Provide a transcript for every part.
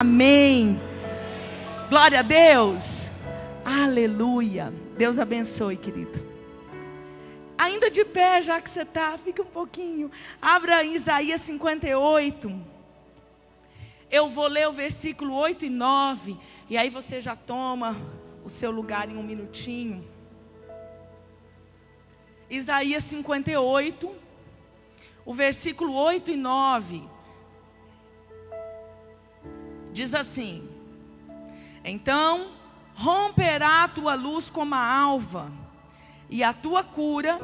Amém. Glória a Deus. Aleluia. Deus abençoe, queridos. Ainda de pé, já que você está, fica um pouquinho. Abra Isaías 58. Eu vou ler o versículo 8 e 9. E aí você já toma o seu lugar em um minutinho. Isaías 58, o versículo 8 e 9. Diz assim: então romperá a tua luz como a alva, e a tua cura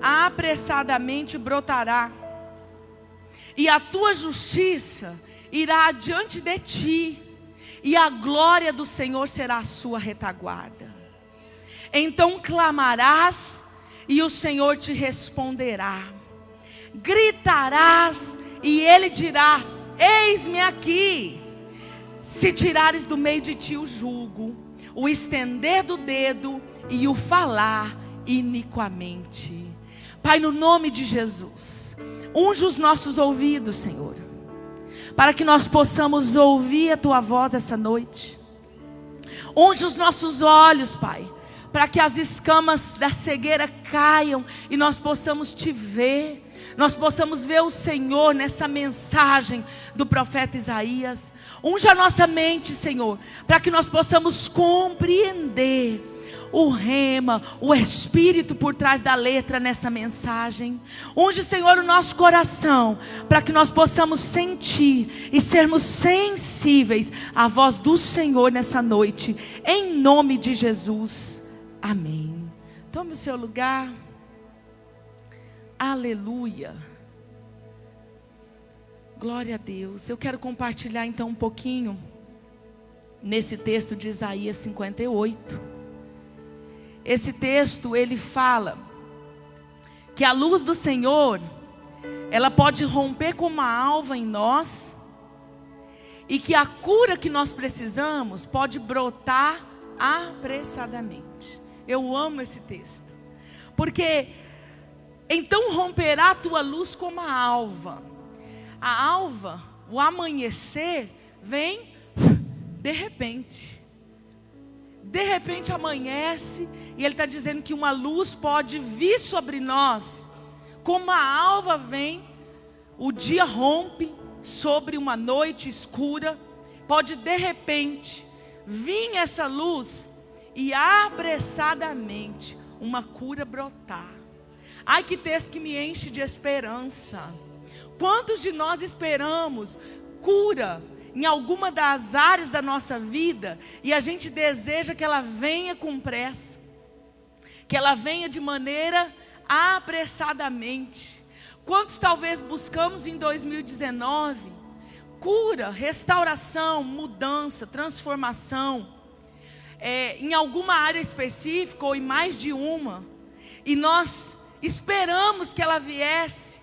apressadamente brotará, e a tua justiça irá adiante de ti, e a glória do Senhor será a sua retaguarda. Então clamarás, e o Senhor te responderá. Gritarás, e Ele dirá: eis-me aqui. Se tirares do meio de ti o jugo, o estender do dedo e o falar iniquamente. Pai, no nome de Jesus, unge os nossos ouvidos, Senhor, para que nós possamos ouvir a tua voz essa noite. Unge os nossos olhos, Pai, para que as escamas da cegueira caiam e nós possamos te ver. Nós possamos ver o Senhor nessa mensagem do profeta Isaías. Unge a nossa mente, Senhor, para que nós possamos compreender o rema, o Espírito por trás da letra nessa mensagem. Unge, Senhor, o nosso coração, para que nós possamos sentir e sermos sensíveis à voz do Senhor nessa noite, em nome de Jesus. Amém. Tome o seu lugar. Aleluia. Glória a Deus. Eu quero compartilhar então um pouquinho nesse texto de Isaías 58. Esse texto, ele fala que a luz do Senhor, ela pode romper como uma alva em nós, e que a cura que nós precisamos pode brotar apressadamente. Eu amo esse texto, porque então romperá a tua luz como a alva. A alva, o amanhecer, vem de repente. De repente amanhece, e ele está dizendo que uma luz pode vir sobre nós. Como a alva vem, o dia rompe sobre uma noite escura. Pode de repente vir essa luz e apressadamente uma cura brotar. Ai, que texto que me enche de esperança. Quantos de nós esperamos cura em alguma das áreas da nossa vida e a gente deseja que ela venha com pressa, que ela venha de maneira apressadamente? Quantos talvez buscamos em 2019 cura, restauração, mudança, transformação, em alguma área específica ou em mais de uma, e nós esperamos que ela viesse,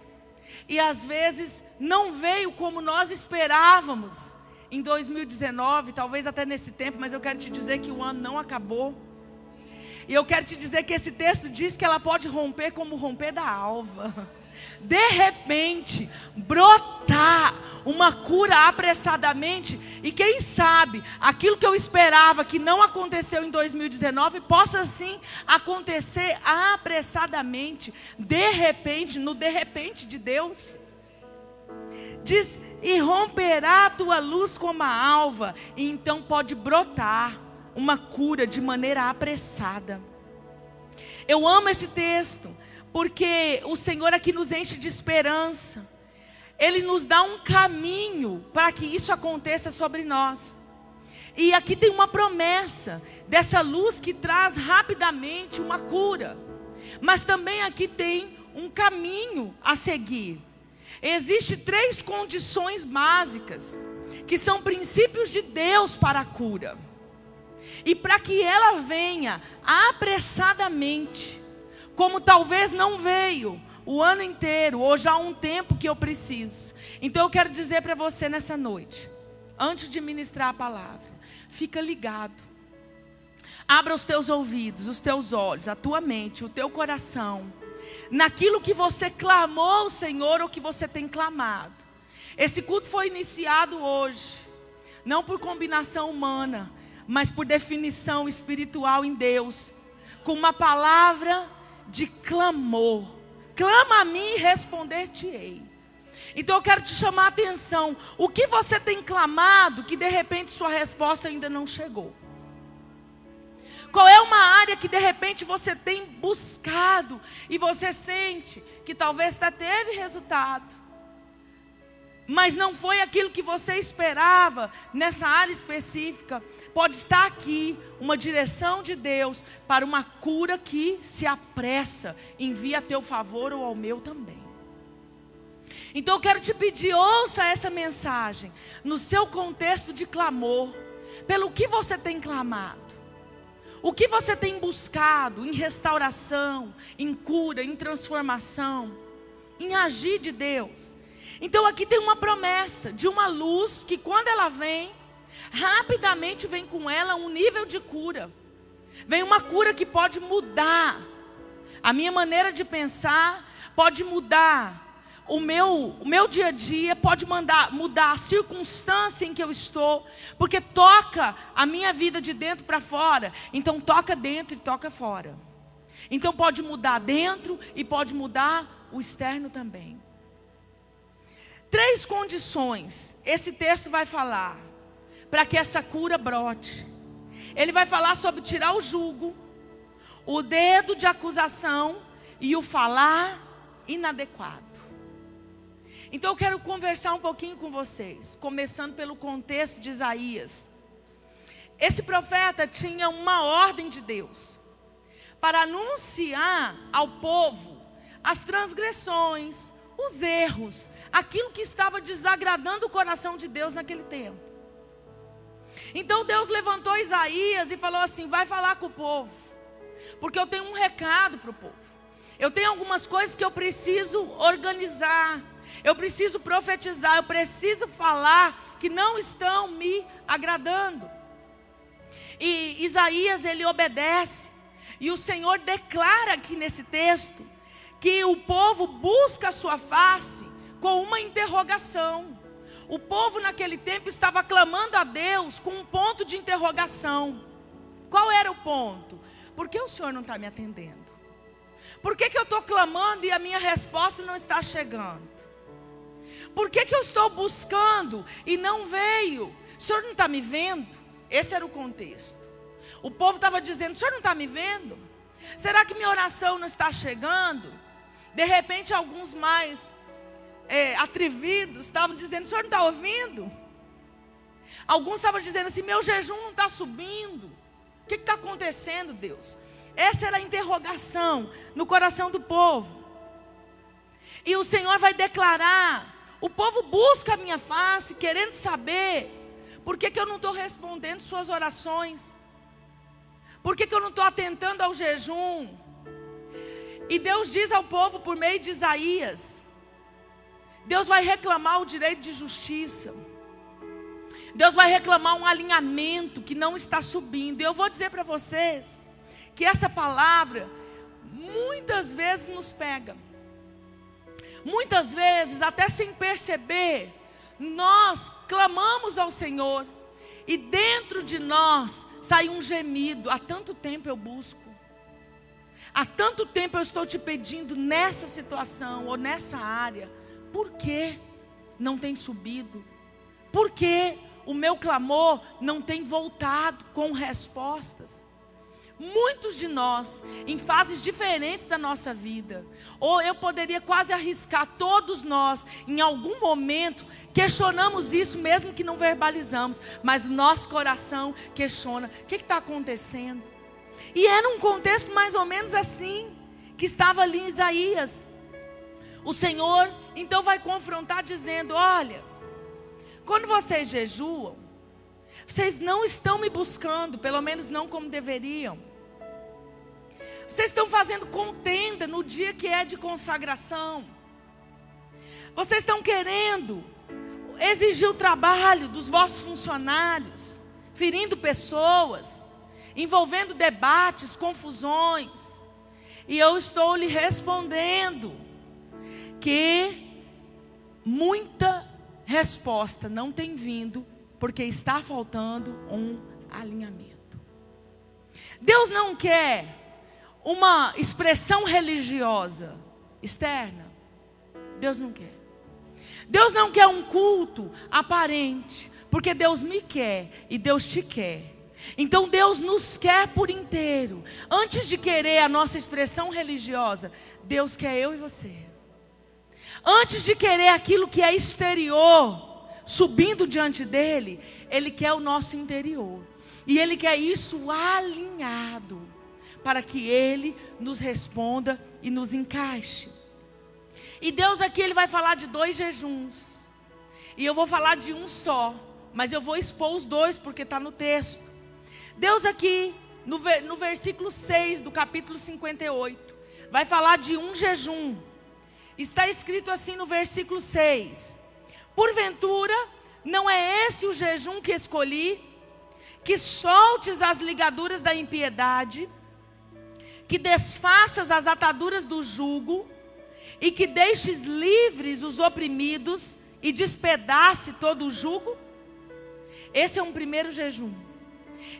e às vezes não veio como nós esperávamos em 2019, talvez até nesse tempo, mas eu quero te dizer que o ano não acabou. E eu quero te dizer que esse texto diz que ela pode romper como o romper da alva. De repente, brotar uma cura apressadamente, e quem sabe, aquilo que eu esperava que não aconteceu em 2019, possa sim acontecer apressadamente, de repente, no de repente de Deus. Diz: e romperá a tua luz como a alva, e então pode brotar uma cura de maneira apressada. Eu amo esse texto, porque o Senhor aqui nos enche de esperança. Ele nos dá um caminho para que isso aconteça sobre nós. E aqui tem uma promessa dessa luz que traz rapidamente uma cura. Mas também aqui tem um caminho a seguir. Existem 3 condições básicas, que são princípios de Deus para a cura. E para que ela venha apressadamente, como talvez não veio o ano inteiro, ou já há um tempo que eu preciso. Então eu quero dizer para você nessa noite, antes de ministrar a palavra, fica ligado. Abra os teus ouvidos, os teus olhos, a tua mente, o teu coração, naquilo que você clamou ao Senhor ou que você tem clamado. Esse culto foi iniciado hoje, não por combinação humana, mas por definição espiritual em Deus, com uma palavra de clamor. Clama a mim e responder-te-ei. Então eu quero te chamar a atenção. O que você tem clamado que de repente sua resposta ainda não chegou? Qual é uma área que de repente você tem buscado e você sente que talvez até teve resultado, mas não foi aquilo que você esperava nessa área específica? Pode estar aqui uma direção de Deus para uma cura que se apressa, envia a teu favor ou ao meu também. Então eu quero te pedir, ouça essa mensagem no seu contexto de clamor. Pelo que você tem clamado? O que você tem buscado em restauração, em cura, em transformação, em agir de Deus? Então aqui tem uma promessa de uma luz que quando ela vem, rapidamente vem com ela um nível de cura. Vem uma cura que pode mudar a minha maneira de pensar, pode mudar o meu dia a dia, pode mudar a circunstância em que eu estou, porque toca a minha vida de dentro para fora. Então toca dentro e toca fora. Então pode mudar dentro e pode mudar o externo também. 3 condições esse texto vai falar para que essa cura brote. Ele vai falar sobre tirar o jugo, o dedo de acusação e o falar inadequado. Então eu quero conversar um pouquinho com vocês, começando pelo contexto de Isaías. Esse profeta tinha uma ordem de Deus para anunciar ao povo as transgressões, os erros, aquilo que estava desagradando o coração de Deus naquele tempo. Então Deus levantou Isaías e falou assim: vai falar com o povo, porque eu tenho um recado para o povo. Eu tenho algumas coisas que eu preciso organizar, eu preciso profetizar, eu preciso falar que não estão me agradando. E Isaías, ele obedece, e o Senhor declara aqui nesse texto que o povo busca a sua face com uma interrogação. O povo naquele tempo estava clamando a Deus com um ponto de interrogação. Qual era o ponto? Por que o Senhor não está me atendendo? Por que eu estou clamando e a minha resposta não está chegando? Por que eu estou buscando e não veio? O Senhor não está me vendo? Esse era o contexto. O povo estava dizendo: o Senhor não está me vendo? Será que minha oração não está chegando? De repente alguns mais atrevidos estavam dizendo: o Senhor não está ouvindo? Alguns estavam dizendo assim: meu jejum não está subindo. O que está acontecendo, Deus? Essa era a interrogação no coração do povo. E o Senhor vai declarar: o povo busca a minha face, querendo saber por que eu não estou respondendo suas orações, por que eu não estou atentando ao jejum. E Deus diz ao povo por meio de Isaías, Deus vai reclamar o direito de justiça, Deus vai reclamar um alinhamento que não está subindo. E eu vou dizer para vocês que essa palavra muitas vezes nos pega. Muitas vezes, até sem perceber, nós clamamos ao Senhor e dentro de nós sai um gemido: há tanto tempo eu busco, há tanto tempo eu estou te pedindo nessa situação ou nessa área, por que não tem subido? Por que o meu clamor não tem voltado com respostas? Muitos de nós, em fases diferentes da nossa vida, ou eu poderia quase arriscar, todos nós, em algum momento, questionamos isso, mesmo que não verbalizamos, mas o nosso coração questiona: o que está acontecendo? E era um contexto mais ou menos assim, que estava ali em Isaías. O Senhor, então, vai confrontar dizendo: olha, quando vocês jejuam, vocês não estão me buscando, pelo menos não como deveriam. Vocês estão fazendo contenda no dia que é de consagração. Vocês estão querendo exigir o trabalho dos vossos funcionários, ferindo pessoas, envolvendo debates, confusões. E eu estou lhe respondendo que muita resposta não tem vindo porque está faltando um alinhamento. Deus não quer uma expressão religiosa externa. Deus não quer. Deus não quer um culto aparente, porque Deus me quer e Deus te quer. Então Deus nos quer por inteiro. Antes de querer a nossa expressão religiosa, Deus quer eu e você. Antes de querer aquilo que é exterior, subindo diante dele, Ele quer o nosso interior. E Ele quer isso alinhado, para que Ele nos responda e nos encaixe. E Deus aqui, Ele vai falar de 2 jejuns. E eu vou falar de um só, mas eu vou expor os 2, porque está no texto. Deus aqui, no versículo 6 do capítulo 58, vai falar de um jejum. Está escrito assim no versículo 6: porventura, não é esse o jejum que escolhi, que soltes as ligaduras da impiedade, que desfaças as ataduras do jugo, e que deixes livres os oprimidos, e despedace todo o jugo? Esse é um primeiro jejum.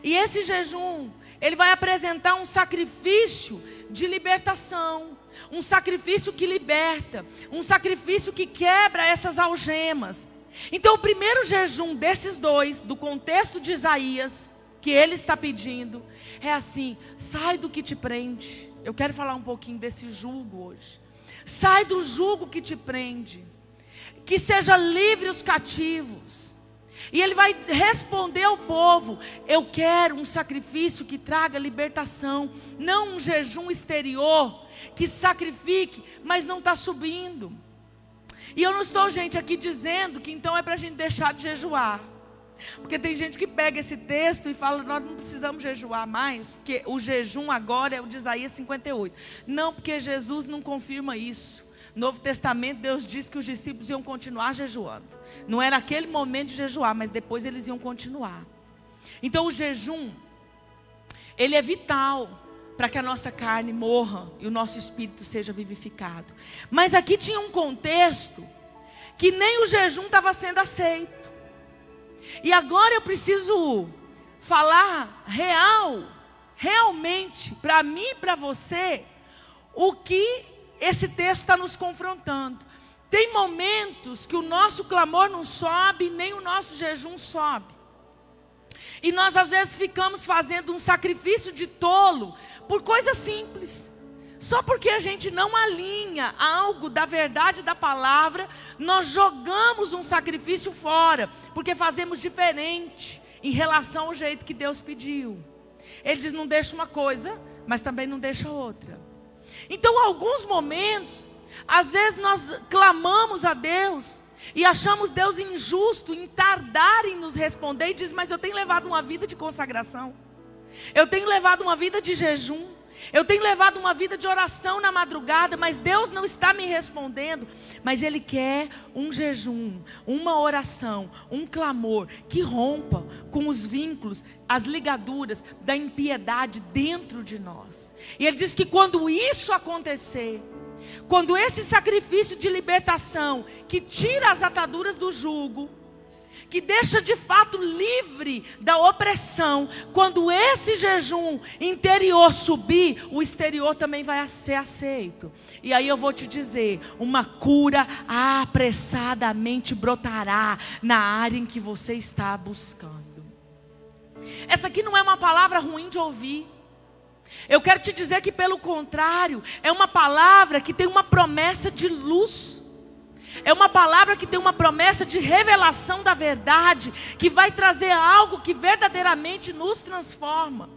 E esse jejum, ele vai apresentar um sacrifício de libertação, um sacrifício que liberta, um sacrifício que quebra essas algemas. Então o primeiro jejum desses 2, do contexto de Isaías, que ele está pedindo, é assim: sai do que te prende. Eu quero falar um pouquinho desse jugo hoje. Sai do jugo que te prende, que seja livre os cativos. E ele vai responder ao povo: eu quero um sacrifício que traga libertação, não um jejum exterior, que sacrifique, mas não está subindo. E eu não estou, gente, aqui dizendo que então é para a gente deixar de jejuar. Porque tem gente que pega esse texto e fala: nós não precisamos jejuar mais, porque o jejum agora é o de Isaías 58. Não, porque Jesus não confirma isso. No Novo Testamento, Deus disse que os discípulos iam continuar jejuando. Não era aquele momento de jejuar, mas depois eles iam continuar. Então o jejum, ele é vital para que a nossa carne morra e o nosso espírito seja vivificado. Mas aqui tinha um contexto que nem o jejum estava sendo aceito. E agora eu preciso falar realmente, para mim e para você, o que esse texto está nos confrontando. Tem momentos que o nosso clamor não sobe, nem o nosso jejum sobe. E nós às vezes ficamos fazendo um sacrifício de tolo por coisas simples. Só porque a gente não alinha algo da verdade da palavra, nós jogamos um sacrifício fora, porque fazemos diferente em relação ao jeito que Deus pediu. Ele diz: não deixa uma coisa, mas também não deixa outra. Então, alguns momentos, às vezes nós clamamos a Deus e achamos Deus injusto em tardar em nos responder, e diz: mas eu tenho levado uma vida de consagração, eu tenho levado uma vida de jejum, eu tenho levado uma vida de oração na madrugada, mas Deus não está me respondendo. Mas Ele quer um jejum, uma oração, um clamor que rompa com os vínculos, as ligaduras da impiedade dentro de nós. E Ele diz que quando isso acontecer, quando esse sacrifício de libertação, que tira as ataduras do jugo, que deixa de fato livre da opressão, quando esse jejum interior subir, o exterior também vai ser aceito. E aí eu vou te dizer, uma cura apressadamente brotará na área em que você está buscando. Essa aqui não é uma palavra ruim de ouvir. Eu quero te dizer que, pelo contrário, é uma palavra que tem uma promessa de luz. É uma palavra que tem uma promessa de revelação da verdade, que vai trazer algo que verdadeiramente nos transforma.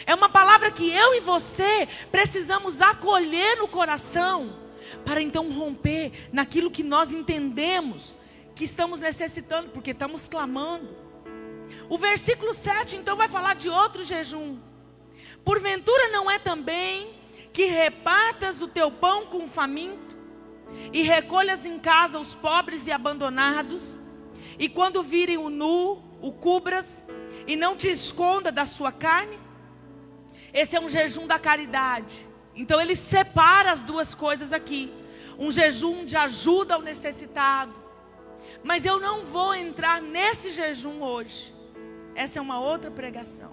É uma palavra que eu e você precisamos acolher no coração, para então romper naquilo que nós entendemos que estamos necessitando, porque estamos clamando. O versículo 7 então vai falar de outro jejum. Porventura não é também que repartas o teu pão com o faminto, e recolhas em casa os pobres e abandonados, e quando virem o nu, o cubras, e não te esconda da sua carne? Esse é um jejum da caridade. Então ele separa as duas coisas aqui. Um jejum de ajuda ao necessitado, Mas eu não vou entrar nesse jejum hoje. Essa é uma outra pregação.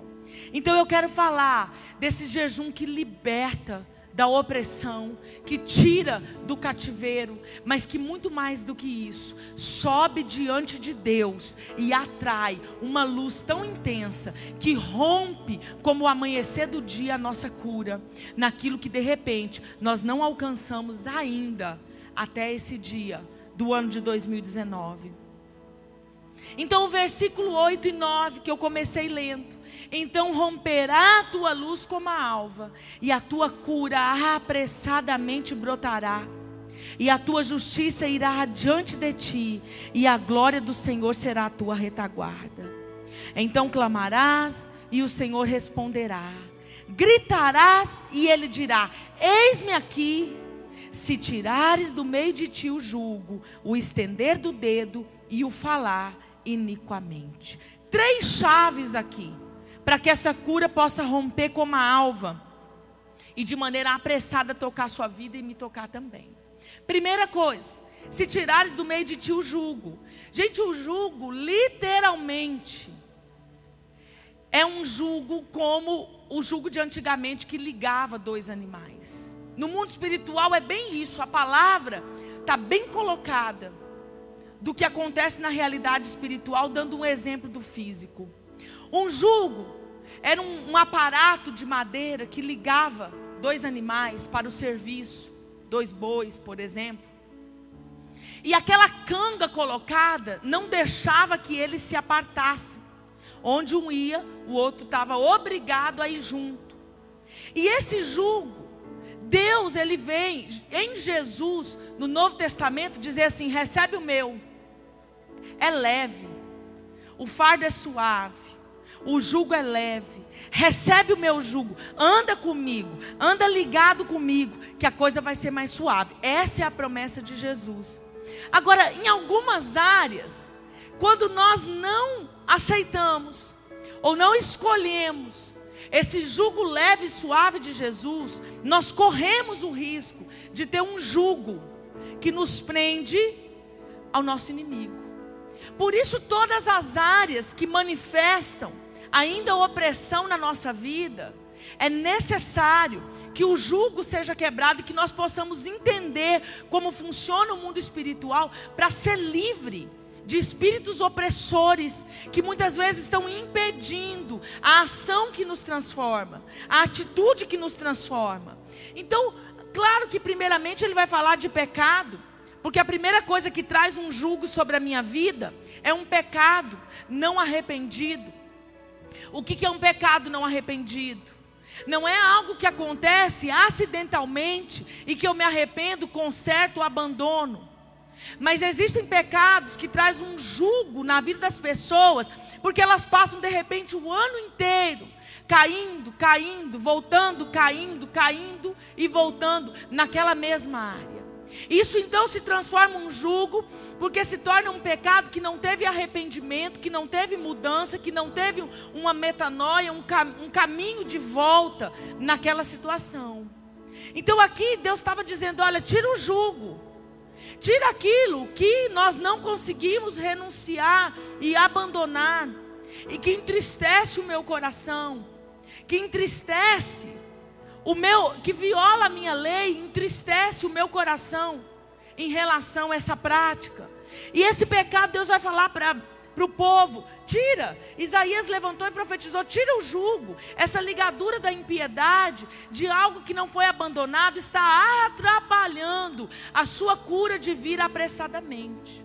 Então eu quero falar desse jejum que liberta da opressão, que tira do cativeiro, mas que muito mais do que isso, sobe diante de Deus e atrai uma luz tão intensa, que rompe como o amanhecer do dia a nossa cura, naquilo que de repente nós não alcançamos ainda, até esse dia do ano de 2019. Então o versículo 8 e 9 que eu comecei lendo: então romperá a tua luz como a alva, e a tua cura apressadamente brotará, e a tua justiça irá adiante de ti, e a glória do Senhor será a tua retaguarda. Então clamarás, e o Senhor responderá, gritarás, e Ele dirá: eis-me aqui. Se tirares do meio de ti o jugo, o estender do dedo e o falar iniquamente. 3 chaves aqui, para que essa cura possa romper como a alva, e de maneira apressada tocar a sua vida e me tocar também. Primeira coisa, se tirares do meio de ti o jugo. Gente, o jugo literalmente é um jugo como o jugo de antigamente, que ligava 2 animais. No mundo espiritual é bem isso, a palavra está bem colocada do que acontece na realidade espiritual, dando um exemplo do físico. Um jugo era um aparato de madeira que ligava 2 animais para o serviço, 2 bois, por exemplo. E aquela canga colocada não deixava que eles se apartassem. Onde um ia, o outro estava obrigado a ir junto. E esse jugo, Deus, Ele vem em Jesus, no Novo Testamento, dizer assim: recebe o meu, é leve, o fardo é suave, o jugo é leve, recebe o meu jugo, anda comigo, anda ligado comigo, que a coisa vai ser mais suave. Essa é a promessa de Jesus. Agora, em algumas áreas, quando nós não aceitamos, ou não escolhemos esse jugo leve e suave de Jesus, nós corremos o risco de ter um jugo que nos prende ao nosso inimigo. Por isso, todas as áreas que manifestam ainda opressão na nossa vida, é necessário que o jugo seja quebrado e que nós possamos entender como funciona o mundo espiritual, para ser livre de espíritos opressores que muitas vezes estão impedindo a ação que nos transforma, a atitude que nos transforma. Então, claro que primeiramente ele vai falar de pecado, porque a primeira coisa que traz um jugo sobre a minha vida é um pecado não arrependido. O que é um pecado não arrependido? Não é algo que acontece acidentalmente e que eu me arrependo, conserto, abandono. Mas existem pecados que trazem um jugo na vida das pessoas, porque elas passam de repente o ano inteiro caindo, voltando, caindo e voltando naquela mesma área. Isso então se transforma um jugo, porque se torna um pecado que não teve arrependimento, que não teve mudança, que não teve uma metanoia, um caminho de volta naquela situação. Então aqui Deus estava dizendo: olha, tira o jugo, tira aquilo que nós não conseguimos renunciar e abandonar, e que entristece o meu coração, que entristece que viola a minha lei, entristece o meu coração em relação a essa prática. E esse pecado Deus vai falar para o povo: tira. Isaías levantou e profetizou: tira o jugo. Essa ligadura da impiedade, de algo que não foi abandonado, está atrapalhando a sua cura de vir apressadamente.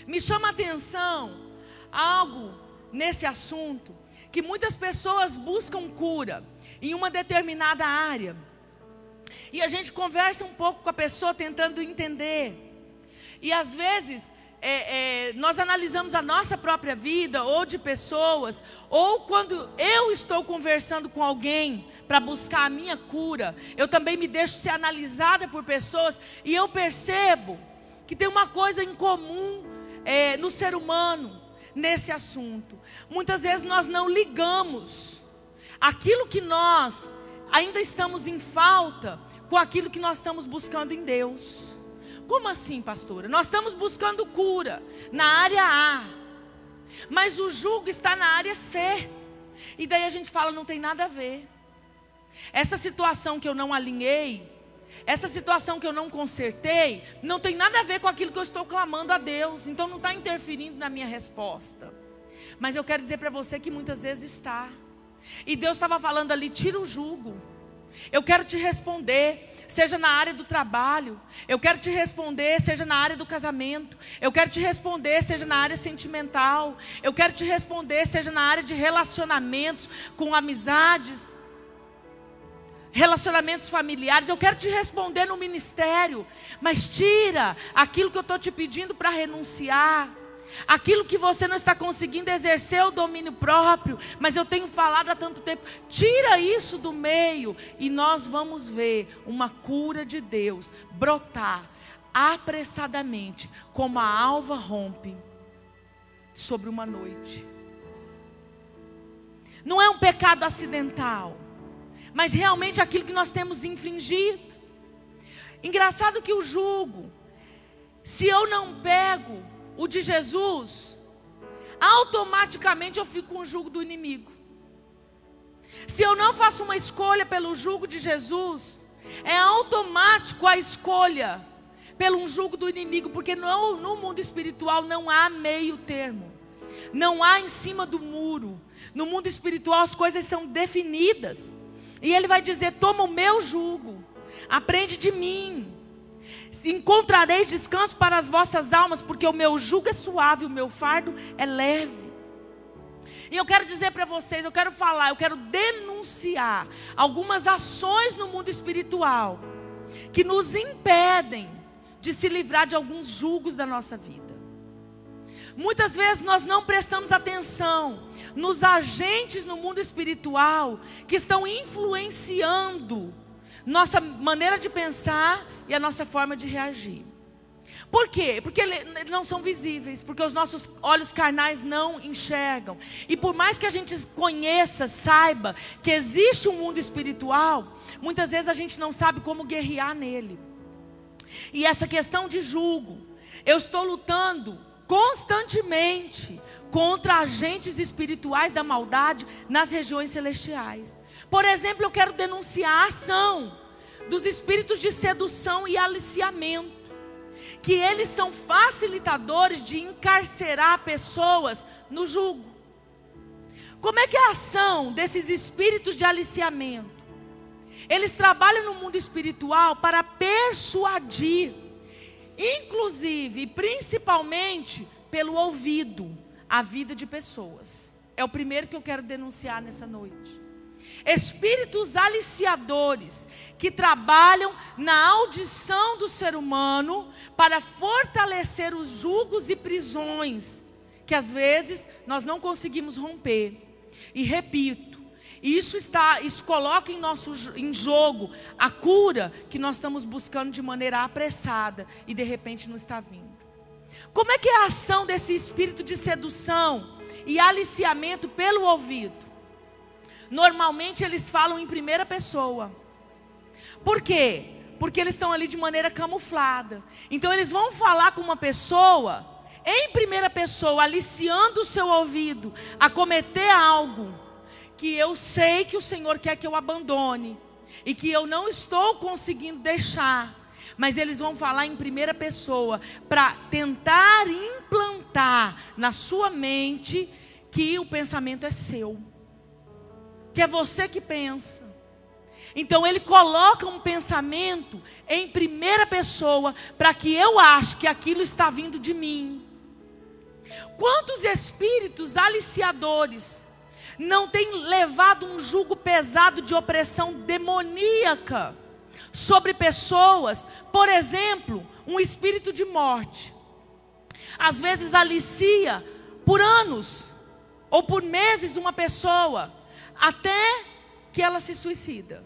Me chama a atenção algo nesse assunto, que muitas pessoas buscam cura em uma determinada área, e a gente conversa um pouco com a pessoa tentando entender, e às vezes nós analisamos a nossa própria vida, ou de pessoas, ou quando eu estou conversando com alguém para buscar a minha cura, eu também me deixo ser analisada por pessoas, e eu percebo que tem uma coisa em comum no ser humano nesse assunto. Muitas vezes nós não ligamos aquilo que nós ainda estamos em falta com aquilo que nós estamos buscando em Deus. Como assim, pastora? Nós estamos buscando cura na área A, mas o jugo está na área C. E daí a gente fala, não tem nada a ver. Essa situação que eu não alinhei, essa situação que eu não consertei, não tem nada a ver com aquilo que eu estou clamando a Deus. Então não está interferindo na minha resposta. Mas eu quero dizer para você que muitas vezes está. E Deus estava falando ali, tira o jugo. Eu quero te responder, seja na área do trabalho. Eu quero te responder, seja na área do casamento. Eu quero te responder, seja na área sentimental. Eu quero te responder, seja na área de relacionamentos com amizades, relacionamentos familiares. Eu quero te responder no ministério. Mas tira aquilo que eu estou te pedindo para renunciar, aquilo que você não está conseguindo exercer o domínio próprio, mas eu tenho falado há tanto tempo. Tira isso do meio e nós vamos ver uma cura de Deus brotar apressadamente, como a alva rompe sobre uma noite. Não é um pecado acidental, mas realmente aquilo que nós temos infringido. Engraçado que o jugo, se eu não pego o de Jesus, automaticamente eu fico com o jugo do inimigo. Se eu não faço uma escolha pelo jugo de Jesus, é automático a escolha pelo jugo do inimigo, porque no mundo espiritual não há meio termo, não há em cima do muro. No mundo espiritual as coisas são definidas, e ele vai dizer, toma o meu jugo, aprende de mim, encontrareis descanso para as vossas almas, porque o meu jugo é suave, o meu fardo é leve. E eu quero dizer para vocês, eu quero denunciar algumas ações no mundo espiritual que nos impedem de se livrar de alguns jugos da nossa vida. Muitas vezes nós não prestamos atenção nos agentes no mundo espiritual que estão influenciando nossa maneira de pensar e a nossa forma de reagir. Por quê? Porque eles não são visíveis, porque os nossos olhos carnais não enxergam. E por mais que a gente conheça, saiba que existe um mundo espiritual, muitas vezes a gente não sabe como guerrear nele. E essa questão de jugo, eu estou lutando constantemente contra agentes espirituais da maldade nas regiões celestiais. Por exemplo, eu quero denunciar a ação dos espíritos de sedução e aliciamento, que eles são facilitadores de encarcerar pessoas no jugo. Como é que é a ação desses espíritos de aliciamento? Eles trabalham no mundo espiritual para persuadir, inclusive e principalmente pelo ouvido, a vida de pessoas. É o primeiro que eu quero denunciar nessa noite. Espíritos aliciadores que trabalham na audição do ser humano para fortalecer os jugos e prisões que às vezes nós não conseguimos romper. E repito, isso coloca em jogo a cura que nós estamos buscando de maneira apressada e de repente não está vindo. Como é que é a ação desse espírito de sedução e aliciamento pelo ouvido? Normalmente eles falam em primeira pessoa. Por quê? Porque eles estão ali de maneira camuflada. Então eles vão falar com uma pessoa em primeira pessoa, aliciando o seu ouvido a cometer algo que eu sei que o Senhor quer que eu abandone e que eu não estou conseguindo deixar. Mas eles vão falar em primeira pessoa para tentar implantar na sua mente que o pensamento é seu, que é você que pensa. Então ele coloca um pensamento em primeira pessoa para que eu ache que aquilo está vindo de mim. Quantos espíritos aliciadores não têm levado um jugo pesado de opressão demoníaca sobre pessoas? Por exemplo, um espírito de morte. Às vezes alicia por anos ou por meses uma pessoa, até que ela se suicida.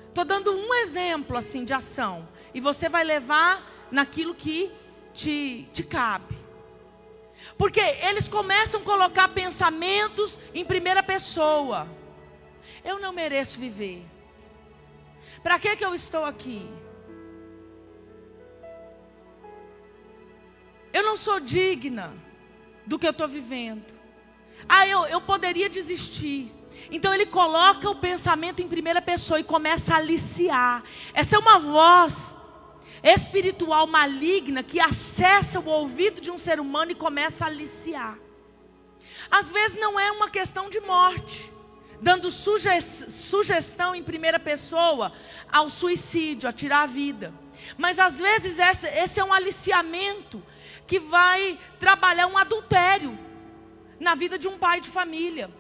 Estou dando um exemplo assim de ação, e você vai levar naquilo que te cabe. Porque eles começam a colocar pensamentos em primeira pessoa. Eu não mereço viver. Para que eu estou aqui? eu não sou digna do que eu estou vivendo. Eu poderia desistir. Então ele coloca o pensamento em primeira pessoa e começa a aliciar. Essa é uma voz espiritual maligna que acessa o ouvido de um ser humano e começa a aliciar. Às vezes não é uma questão de morte, dando sugestão em primeira pessoa ao suicídio, a tirar a vida. Mas às vezes esse é um aliciamento que vai trabalhar um adultério na vida de um pai de família,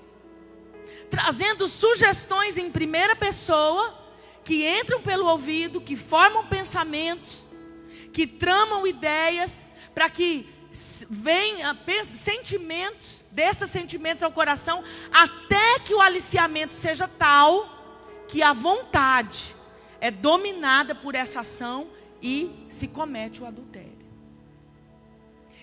trazendo sugestões em primeira pessoa, que entram pelo ouvido, que formam pensamentos, que tramam ideias, para que venham sentimentos, desses sentimentos ao coração, até que o aliciamento seja tal, que a vontade é dominada por essa ação e se comete o adultério.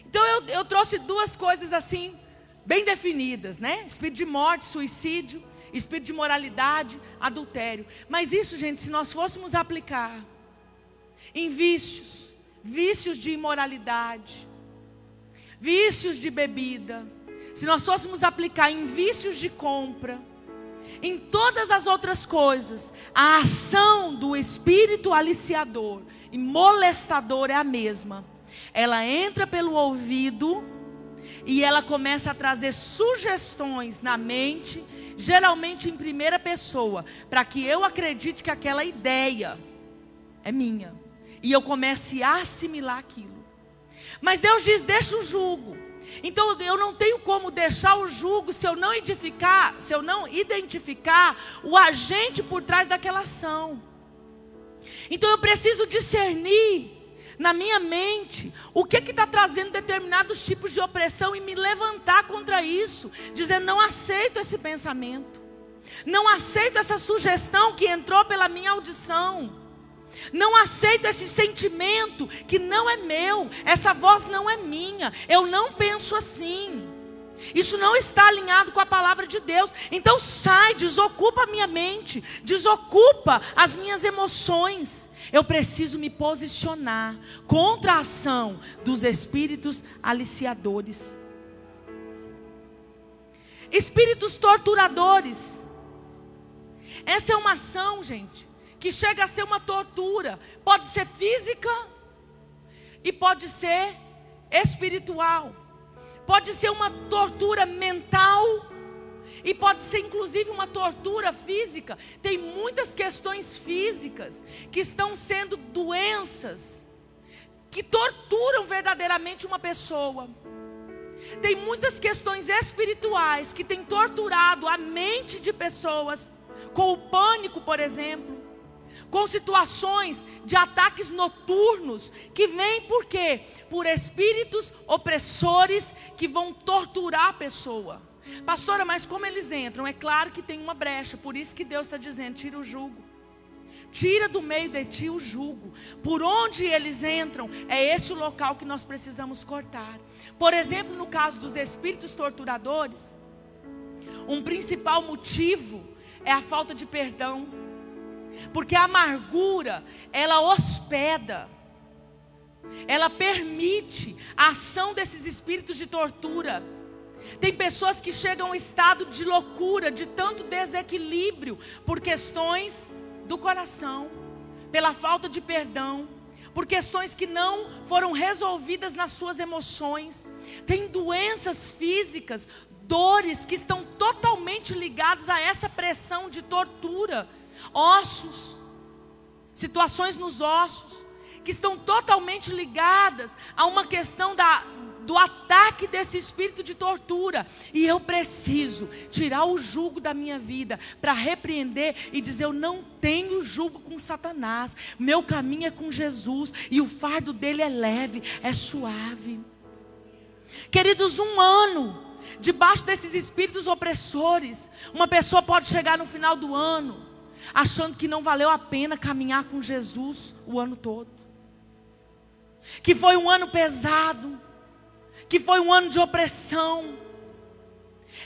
Então eu trouxe duas coisas assim, bem definidas, né? Espírito de morte, suicídio, espírito de moralidade, adultério. Mas isso, gente, se nós fôssemos aplicar em vícios de imoralidade, vícios de bebida, se nós fôssemos aplicar em vícios de compra, em todas as outras coisas, a ação do espírito aliciador e molestador é a mesma. Ela entra pelo ouvido e ela começa a trazer sugestões na mente, geralmente em primeira pessoa, para que eu acredite que aquela ideia é minha e eu comece a assimilar aquilo. Mas Deus diz: deixa o jugo. Então eu não tenho como deixar o jugo se eu não identificar o agente por trás daquela ação. Então eu preciso discernir na minha mente o que está trazendo determinados tipos de opressão e me levantar contra isso, dizendo: não aceito esse pensamento, não aceito essa sugestão que entrou pela minha audição, não aceito esse sentimento que não é meu, essa voz não é minha, eu não penso assim, isso não está alinhado com a palavra de Deus. Então sai, desocupa a minha mente, desocupa as minhas emoções. Eu preciso me posicionar contra a ação dos espíritos aliciadores. Espíritos torturadores. Essa é uma ação, gente, que chega a ser uma tortura. Pode ser física e pode ser espiritual. Pode ser uma tortura mental e pode ser inclusive uma tortura física. Tem muitas questões físicas que estão sendo doenças que torturam verdadeiramente uma pessoa. Tem muitas questões espirituais que têm torturado a mente de pessoas, com o pânico, por exemplo, com situações de ataques noturnos, que vêm por quê? Por espíritos opressores que vão torturar a pessoa. Pastora, mas como eles entram? É claro que tem uma brecha, por isso que Deus está dizendo: tira o jugo. Tira do meio de ti o jugo. Por onde eles entram, é esse o local que nós precisamos cortar. Por exemplo, no caso dos espíritos torturadores, um principal motivo é a falta de perdão. Porque a amargura, ela hospeda, ela permite a ação desses espíritos de tortura. Tem pessoas que chegam a um estado de loucura, de tanto desequilíbrio, por questões do coração, pela falta de perdão, por questões que não foram resolvidas nas suas emoções. Tem doenças físicas, dores que estão totalmente ligadas a essa pressão de tortura. Ossos, situações nos ossos, que estão totalmente ligadas a uma questão do ataque desse espírito de tortura. E eu preciso tirar o jugo da minha vida para repreender e dizer: eu não tenho jugo com Satanás, meu caminho é com Jesus e o fardo dele é leve, é suave. Queridos, 1 ano debaixo desses espíritos opressores, uma pessoa pode chegar no final do ano achando que não valeu a pena caminhar com Jesus o ano todo, que foi um ano pesado, que foi um ano de opressão.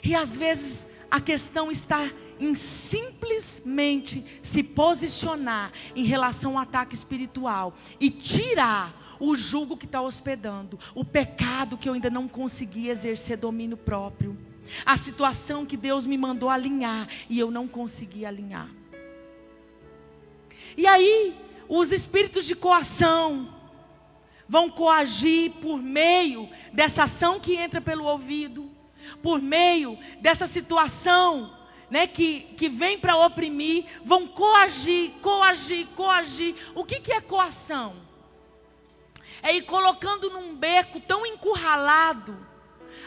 E às vezes a questão está em simplesmente se posicionar em relação ao ataque espiritual e tirar o jugo que está hospedando, o pecado que eu ainda não consegui exercer domínio próprio, a situação que Deus me mandou alinhar e eu não consegui alinhar. E aí, os espíritos de coação vão coagir por meio dessa ação que entra pelo ouvido, por meio dessa situação, né, que vem para oprimir, vão coagir. O que é coação? É ir colocando num beco tão encurralado,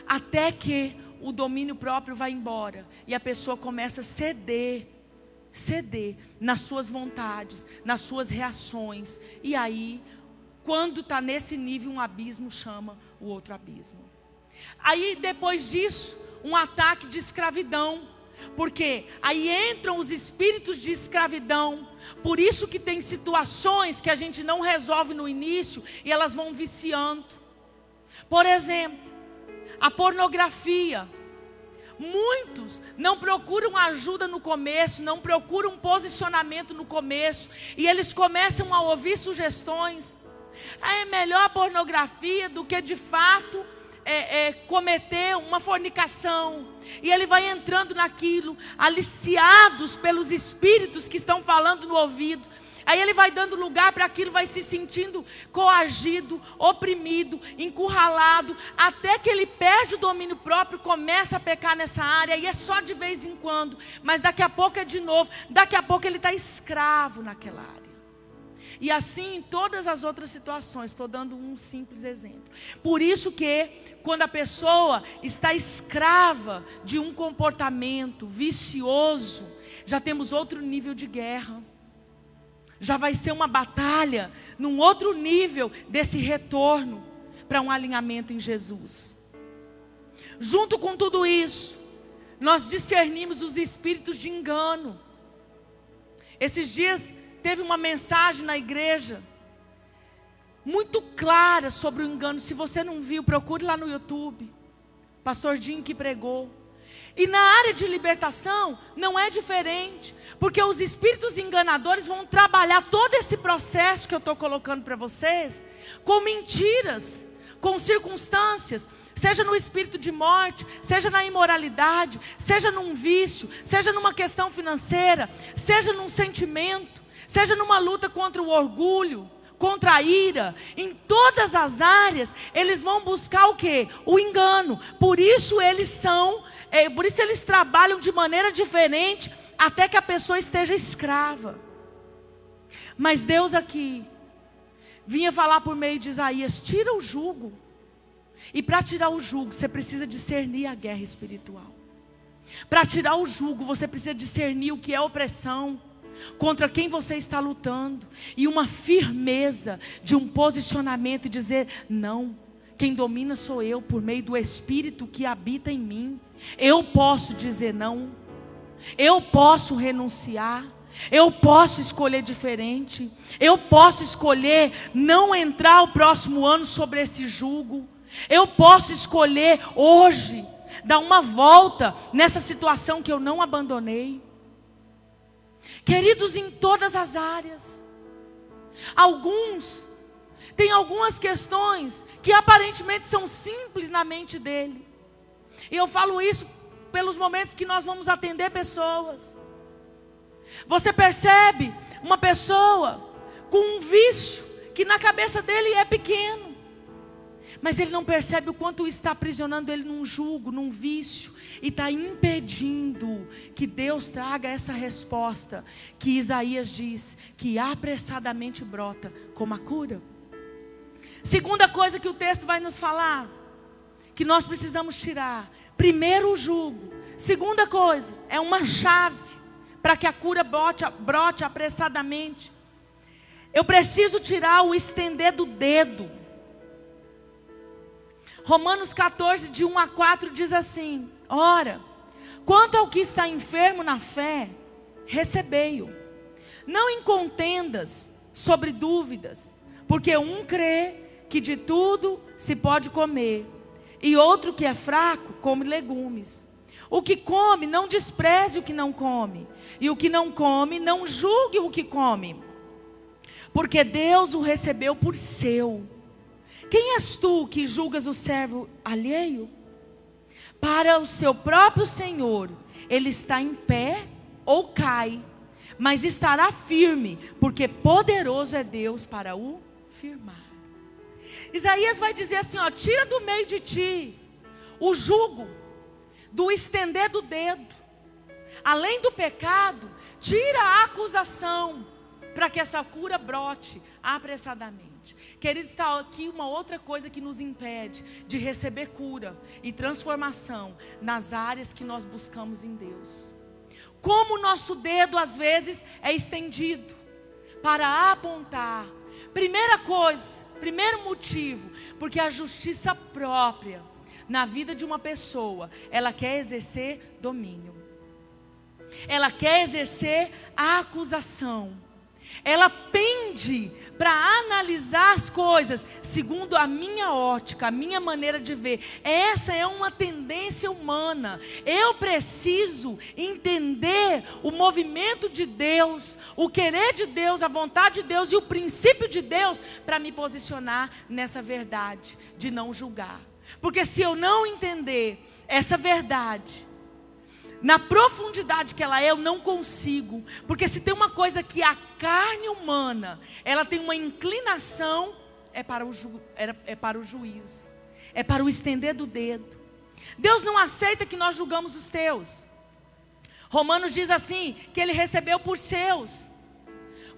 até que o domínio próprio vai embora, e a pessoa começa a ceder nas suas vontades, nas suas reações, e aí, quando está nesse nível, um abismo chama o outro abismo. Aí depois disso, um ataque de escravidão, porque aí entram os espíritos de escravidão. Por isso que tem situações que a gente não resolve no início e elas vão viciando. Por exemplo, a pornografia. Muitos não procuram ajuda no começo, não procuram posicionamento no começo, e eles começam a ouvir sugestões. É melhor a pornografia do que de fato cometer uma fornicação. E ele vai entrando naquilo, aliciados pelos espíritos que estão falando no ouvido. Aí ele vai dando lugar para aquilo, vai se sentindo coagido, oprimido, encurralado, até que ele perde o domínio próprio, começa a pecar nessa área, e é só de vez em quando, mas daqui a pouco é de novo, daqui a pouco ele está escravo naquela área. E assim em todas as outras situações, estou dando um simples exemplo. Por isso que quando a pessoa está escrava de um comportamento vicioso, já temos outro nível de guerra. Já vai ser uma batalha num outro nível desse retorno para um alinhamento em Jesus. Junto com tudo isso, nós discernimos os espíritos de engano. Esses dias teve uma mensagem na igreja muito clara sobre o engano. Se você não viu, procure lá no YouTube. Pastor Dinho que pregou. E na área de libertação não é diferente, porque os espíritos enganadores vão trabalhar todo esse processo que eu estou colocando para vocês com mentiras, com circunstâncias, seja no espírito de morte, seja na imoralidade, seja num vício, seja numa questão financeira, seja num sentimento, seja numa luta contra o orgulho, contra a ira. Em todas as áreas eles vão buscar o quê? O engano. Por isso eles trabalham de maneira diferente, até que a pessoa esteja escrava. Mas Deus aqui vinha falar por meio de Isaías: tira o jugo. E para tirar o jugo, você precisa discernir a guerra espiritual. Para tirar o jugo, você precisa discernir o que é opressão, contra quem você está lutando, e uma firmeza de um posicionamento e dizer: não, quem domina sou eu, por meio do Espírito que habita em mim. Eu posso dizer não, eu posso renunciar, eu posso escolher diferente, eu posso escolher não entrar o próximo ano sobre esse jugo, eu posso escolher hoje dar uma volta nessa situação que eu não abandonei. Queridos, em todas as áreas, alguns têm algumas questões que aparentemente são simples na mente dele. E eu falo isso pelos momentos que nós vamos atender pessoas. Você percebe uma pessoa com um vício que na cabeça dele é pequeno, mas ele não percebe o quanto está aprisionando ele num jugo, num vício, e está impedindo que Deus traga essa resposta que Isaías diz, que apressadamente brota como a cura. Segunda coisa que o texto vai nos falar, que nós precisamos tirar: primeiro o jugo. Segunda coisa, é uma chave para que a cura brote apressadamente. Eu preciso tirar o estender do dedo. Romanos 14, de 1 a 4 diz assim: ora, quanto ao que está enfermo na fé, recebei-o. Não em contendas sobre dúvidas, porque um crê que de tudo se pode comer, e outro que é fraco come legumes. O que come, não despreze o que não come, e o que não come, não julgue o que come, porque Deus o recebeu por seu. Quem és tu que julgas o servo alheio? Para o seu próprio Senhor, ele está em pé ou cai, mas estará firme, porque poderoso é Deus para o firmar. Isaías vai dizer assim, ó, tira do meio de ti o jugo do estender do dedo. Além do pecado, tira a acusação, para que essa cura brote apressadamente. Queridos, está aqui uma outra coisa que nos impede de receber cura e transformação nas áreas que nós buscamos em Deus. Como o nosso dedo às vezes é estendido para apontar. Primeira coisa, primeiro motivo, porque a justiça própria na vida de uma pessoa, ela quer exercer domínio. Ela quer exercer a acusação. Ela pende para analisar as coisas segundo a minha ótica, a minha maneira de ver. Essa é uma tendência humana. Eu preciso entender o movimento de Deus, o querer de Deus, a vontade de Deus e o princípio de Deus para me posicionar nessa verdade de não julgar. Porque se eu não entender essa verdade na profundidade que ela é, eu não consigo. Porque se tem uma coisa que a carne humana, ela tem uma inclinação, é para o juízo, é para o estender do dedo. Deus não aceita que nós julgamos os teus. Romanos diz assim, que ele recebeu por seus.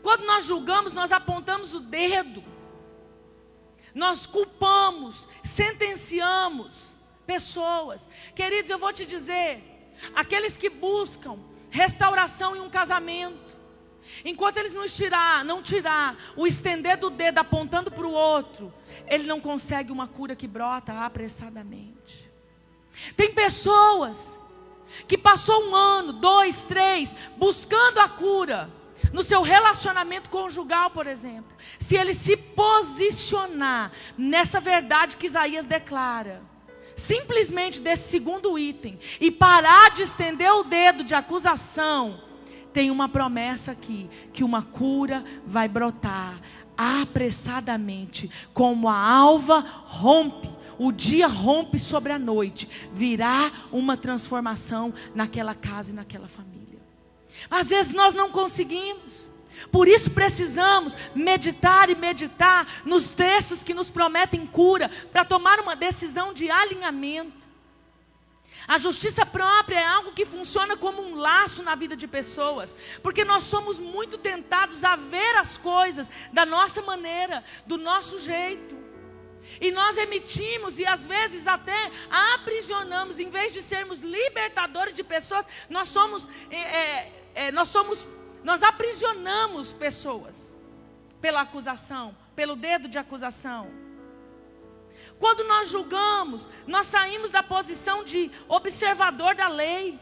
Quando nós julgamos, nós apontamos o dedo, nós culpamos, sentenciamos pessoas. Queridos, eu vou te dizer, aqueles que buscam restauração em um casamento, enquanto eles não tirar o estender do dedo apontando para o outro, ele não consegue uma cura que brota apressadamente. Tem pessoas que passou 1 ano, 2, 3, buscando a cura no seu relacionamento conjugal, por exemplo. Se ele se posicionar nessa verdade que Isaías declara, simplesmente desse segundo item, e parar de estender o dedo de acusação, tem uma promessa aqui, que uma cura vai brotar apressadamente, como a alva rompe, o dia rompe sobre a noite, virá uma transformação naquela casa e naquela família. Às vezes nós não conseguimos. Por isso precisamos meditar e meditar nos textos que nos prometem cura, para tomar uma decisão de alinhamento. A justiça própria é algo que funciona como um laço na vida de pessoas, porque nós somos muito tentados a ver as coisas da nossa maneira, do nosso jeito. E nós emitimos e às vezes até aprisionamos, em vez de sermos libertadores de pessoas, nós aprisionamos pessoas pela acusação, pelo dedo de acusação. Quando nós julgamos, nós saímos da posição de observador da lei.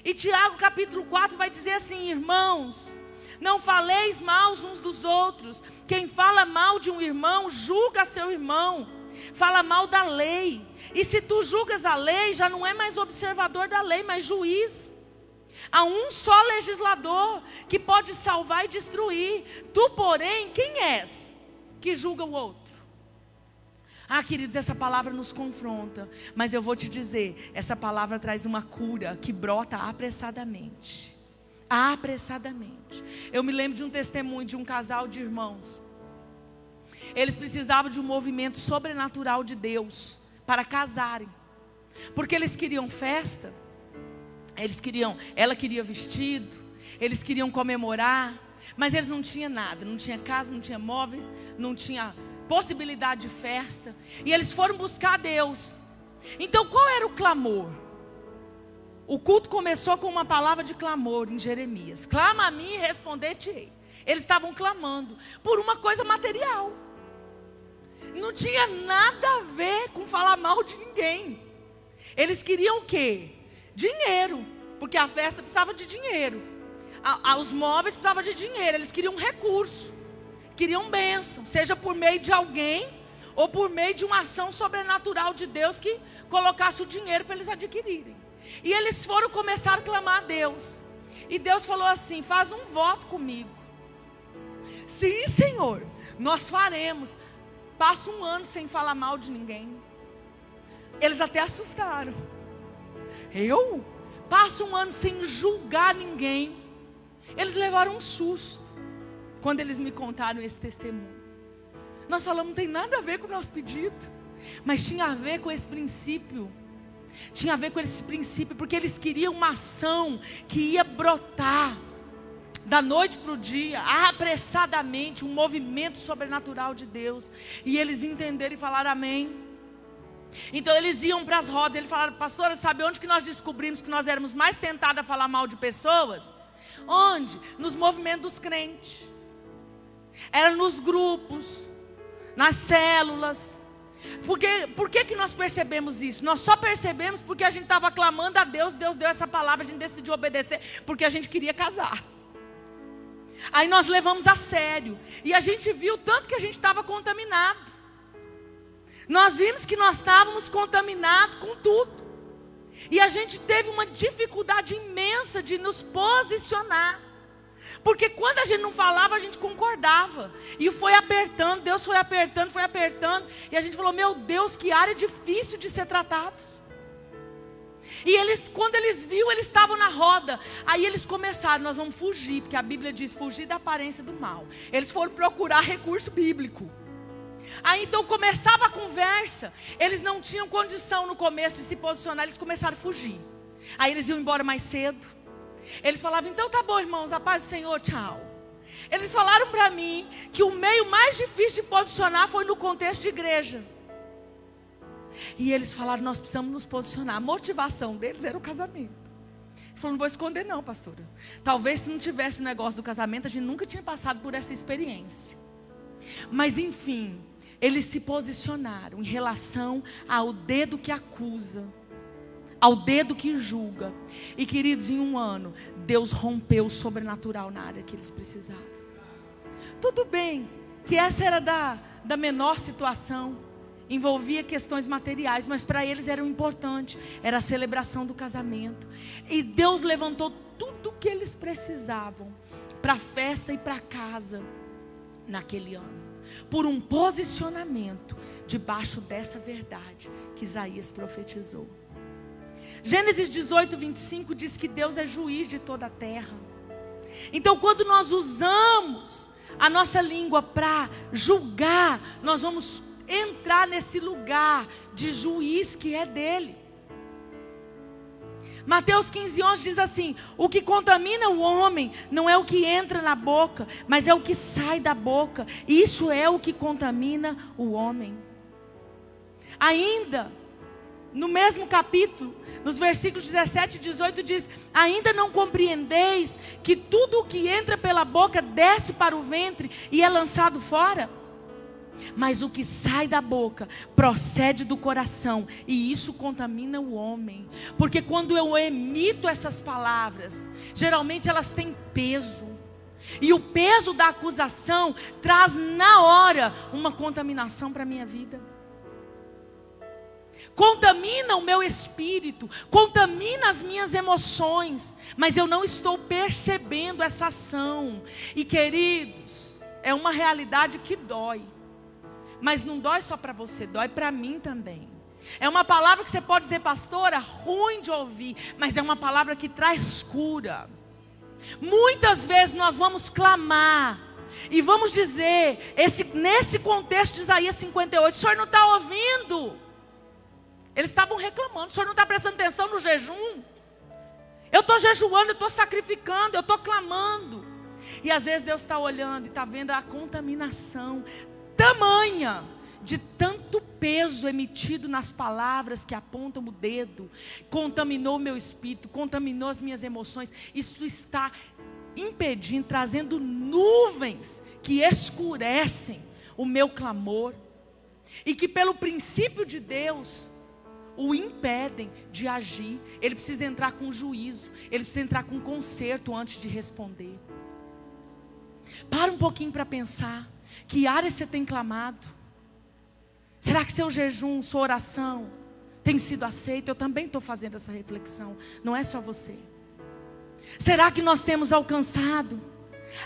E Tiago capítulo 4 vai dizer assim: irmãos, não faleis mal uns dos outros. Quem fala mal de um irmão, julga seu irmão, fala mal da lei. E se tu julgas a lei, já não é mais observador da lei, mas juiz. Há um só legislador que pode salvar e destruir. Tu, porém, quem és que julga o outro? Ah, queridos, essa palavra nos confronta, mas eu vou te dizer, essa palavra traz uma cura que brota apressadamente. Apressadamente. Eu me lembro de um testemunho de um casal de irmãos. Eles precisavam de um movimento sobrenatural de Deus para casarem, porque eles queriam festa. Ela queria vestido, eles queriam comemorar, mas eles não tinham nada, não tinha casa, não tinha móveis, não tinha possibilidade de festa, e eles foram buscar Deus. Então qual era o clamor? O culto começou com uma palavra de clamor em Jeremias: clama a mim e responder-te-ei. Eles estavam clamando por uma coisa material, não tinha nada a ver com falar mal de ninguém. Eles queriam o quê? Dinheiro, porque a festa precisava de dinheiro, os móveis precisavam de dinheiro. Eles queriam recurso, queriam bênção, seja por meio de alguém ou por meio de uma ação sobrenatural de Deus que colocasse o dinheiro para eles adquirirem. E eles começaram a clamar a Deus, e Deus falou assim: faz um voto comigo. Sim, Senhor, nós faremos. passo um ano sem falar mal de ninguém. Eles até assustaram. Eu passo um ano sem julgar ninguém. Eles levaram um susto quando eles me contaram esse testemunho. Nós falamos, não tem nada a ver com o nosso pedido, mas tinha a ver com esse princípio. Tinha a ver com esse princípio, porque eles queriam uma ação que ia brotar da noite para o dia, apressadamente, um movimento sobrenatural de Deus. E eles entenderam e falaram amém. Então eles iam para as rodas, eles falaram, pastora, sabe onde que nós descobrimos que nós éramos mais tentados a falar mal de pessoas? Onde? Nos movimentos dos crentes. Era nos grupos, nas células. Por que nós percebemos isso? Nós só percebemos porque a gente estava clamando a Deus, Deus deu essa palavra, a gente decidiu obedecer, porque a gente queria casar. Aí nós levamos a sério, e a gente viu tanto que a gente estava contaminado. Nós vimos que nós estávamos contaminados com tudo, e a gente teve uma dificuldade imensa de nos posicionar. Porque quando a gente não falava, a gente concordava. E foi apertando, Deus foi apertando. E a gente falou, meu Deus, que área difícil de ser tratados. E eles, quando eles viram, eles estavam na roda. Aí eles começaram, nós vamos fugir. Porque a Bíblia diz, fugir da aparência do mal. Eles foram procurar recurso bíblico. Aí então começava a conversa. Eles não tinham condição no começo de se posicionar. Eles começaram a fugir. Aí eles iam embora mais cedo. Eles falavam, então tá bom, irmãos, a paz do Senhor, tchau. Eles falaram para mim que o meio mais difícil de posicionar foi no contexto de igreja. E eles falaram, nós precisamos nos posicionar. A motivação deles era o casamento. Ele falou, não vou esconder não, pastora. Talvez se não tivesse o negócio do casamento, a gente nunca tinha passado por essa experiência. Mas enfim, eles se posicionaram em relação ao dedo que acusa, ao dedo que julga. E queridos, em um ano, Deus rompeu o sobrenatural na área que eles precisavam. Tudo bem que essa era da menor situação, envolvia questões materiais, mas para eles era o importante, era a celebração do casamento. E Deus levantou tudo o que eles precisavam para a festa e para casa naquele ano, por um posicionamento debaixo dessa verdade que Isaías profetizou. Gênesis 18, 25 diz que Deus é juiz de toda a terra. Então quando nós usamos a nossa língua para julgar, nós vamos entrar nesse lugar de juiz que é dele. Mateus 15, 11 diz assim, o que contamina o homem não é o que entra na boca, mas é o que sai da boca. Isso é o que contamina o homem. Ainda no mesmo capítulo, nos versículos 17 e 18 diz, ainda não compreendeis que tudo o que entra pela boca desce para o ventre e é lançado fora? Mas o que sai da boca procede do coração, e isso contamina o homem. Porque quando eu emito essas palavras, geralmente elas têm peso, e o peso da acusação traz na hora uma contaminação para a minha vida. Contamina o meu espírito, contamina as minhas emoções, mas eu não estou percebendo essa ação. E queridos, é uma realidade que dói, mas não dói só para você, dói para mim também. É uma palavra que você pode dizer, pastora, ruim de ouvir, mas é uma palavra que traz cura. Muitas vezes nós vamos clamar e vamos dizer, nesse contexto de Isaías 58, o senhor não está ouvindo? Eles estavam reclamando, o senhor não está prestando atenção no jejum? Eu estou jejuando, eu estou sacrificando, eu estou clamando. E às vezes Deus está olhando e está vendo a contaminação tamanha de tanto peso emitido nas palavras que apontam o dedo. Contaminou o meu espírito, contaminou as minhas emoções. Isso está impedindo, trazendo nuvens que escurecem o meu clamor. E que pelo princípio de Deus o impedem de agir. Ele precisa entrar com juízo, ele precisa entrar com conserto antes de responder. Para um pouquinho para pensar, que área você tem clamado? Será que seu jejum, sua oração tem sido aceita? Eu também estou fazendo essa reflexão, não é só você. Será que nós temos alcançado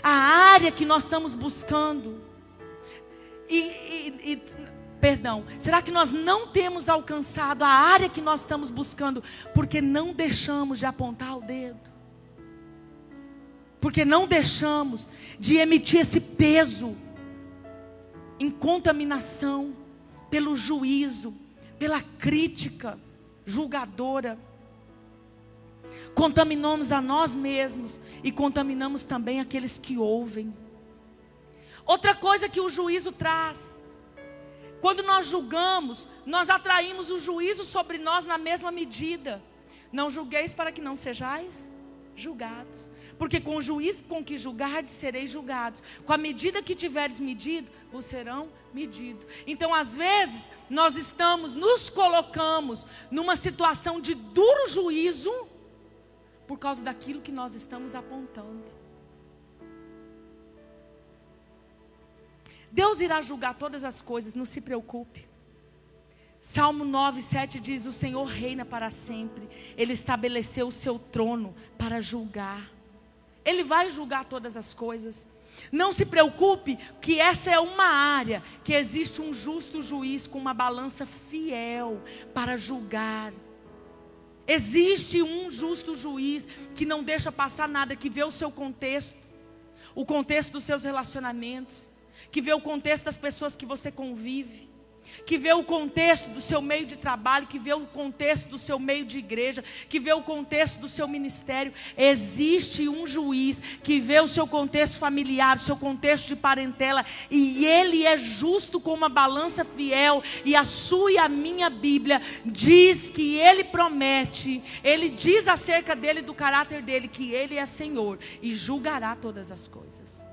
a área que nós estamos buscando? Perdão, será que nós não temos alcançado a área que nós estamos buscando porque não deixamos de apontar o dedo? Porque não deixamos de emitir esse peso em contaminação, pelo juízo, pela crítica julgadora. Contaminamos a nós mesmos e contaminamos também aqueles que ouvem. Outra coisa que o juízo traz: quando nós julgamos, nós atraímos o juízo sobre nós na mesma medida. Não julgueis para que não sejais julgados. Porque com o juízo com que julgardes, sereis julgados. Com a medida que tiveres medido, vos serão medidos. Então, às vezes, nós nos colocamos numa situação de duro juízo por causa daquilo que nós estamos apontando. Deus irá julgar todas as coisas, não se preocupe. Salmo 9:7 diz: o Senhor reina para sempre. Ele estabeleceu o seu trono para julgar. Ele vai julgar todas as coisas. Não se preocupe, que essa é uma área que existe um justo juiz com uma balança fiel para julgar. Existe um justo juiz que não deixa passar nada, que vê o seu contexto, o contexto dos seus relacionamentos, que vê o contexto das pessoas que você convive, que vê o contexto do seu meio de trabalho, que vê o contexto do seu meio de igreja, que vê o contexto do seu ministério. Existe um juiz que vê o seu contexto familiar, o seu contexto de parentela, e ele é justo com uma balança fiel. E a sua e a minha Bíblia diz que ele promete, ele diz acerca dele, do caráter dele, que ele é Senhor e julgará todas as coisas.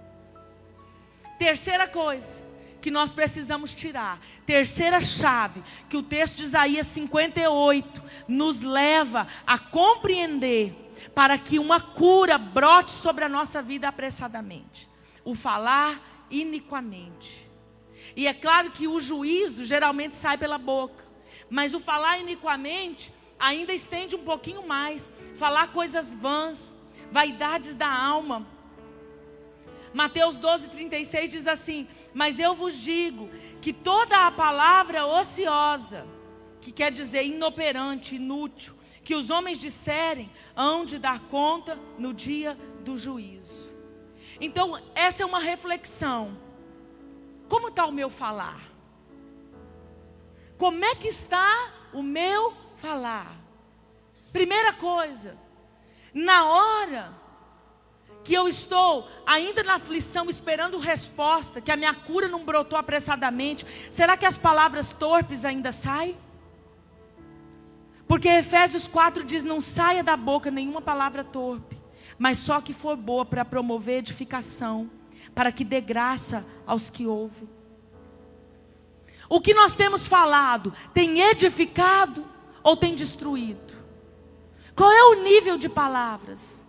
Terceira coisa que nós precisamos tirar, terceira chave, que o texto de Isaías 58 nos leva a compreender, para que uma cura brote sobre a nossa vida apressadamente: o falar iniquamente. E é claro que o juízo geralmente sai pela boca, mas o falar iniquamente ainda estende um pouquinho mais. Falar coisas vãs, vaidades da alma. Mateus 12:36 diz assim: mas eu vos digo que toda a palavra ociosa, que quer dizer inoperante, inútil, que os homens disserem, hão de dar conta no dia do juízo. Então, essa é uma reflexão. Como está o meu falar? Como é que está o meu falar? Primeira coisa, na hora que eu estou ainda na aflição, esperando resposta, que a minha cura não brotou apressadamente, será que as palavras torpes ainda saem? Porque Efésios 4 diz: não saia da boca nenhuma palavra torpe, mas só que for boa para promover edificação, para que dê graça aos que ouvem. O que nós temos falado tem edificado ou tem destruído? Qual é o nível de palavras?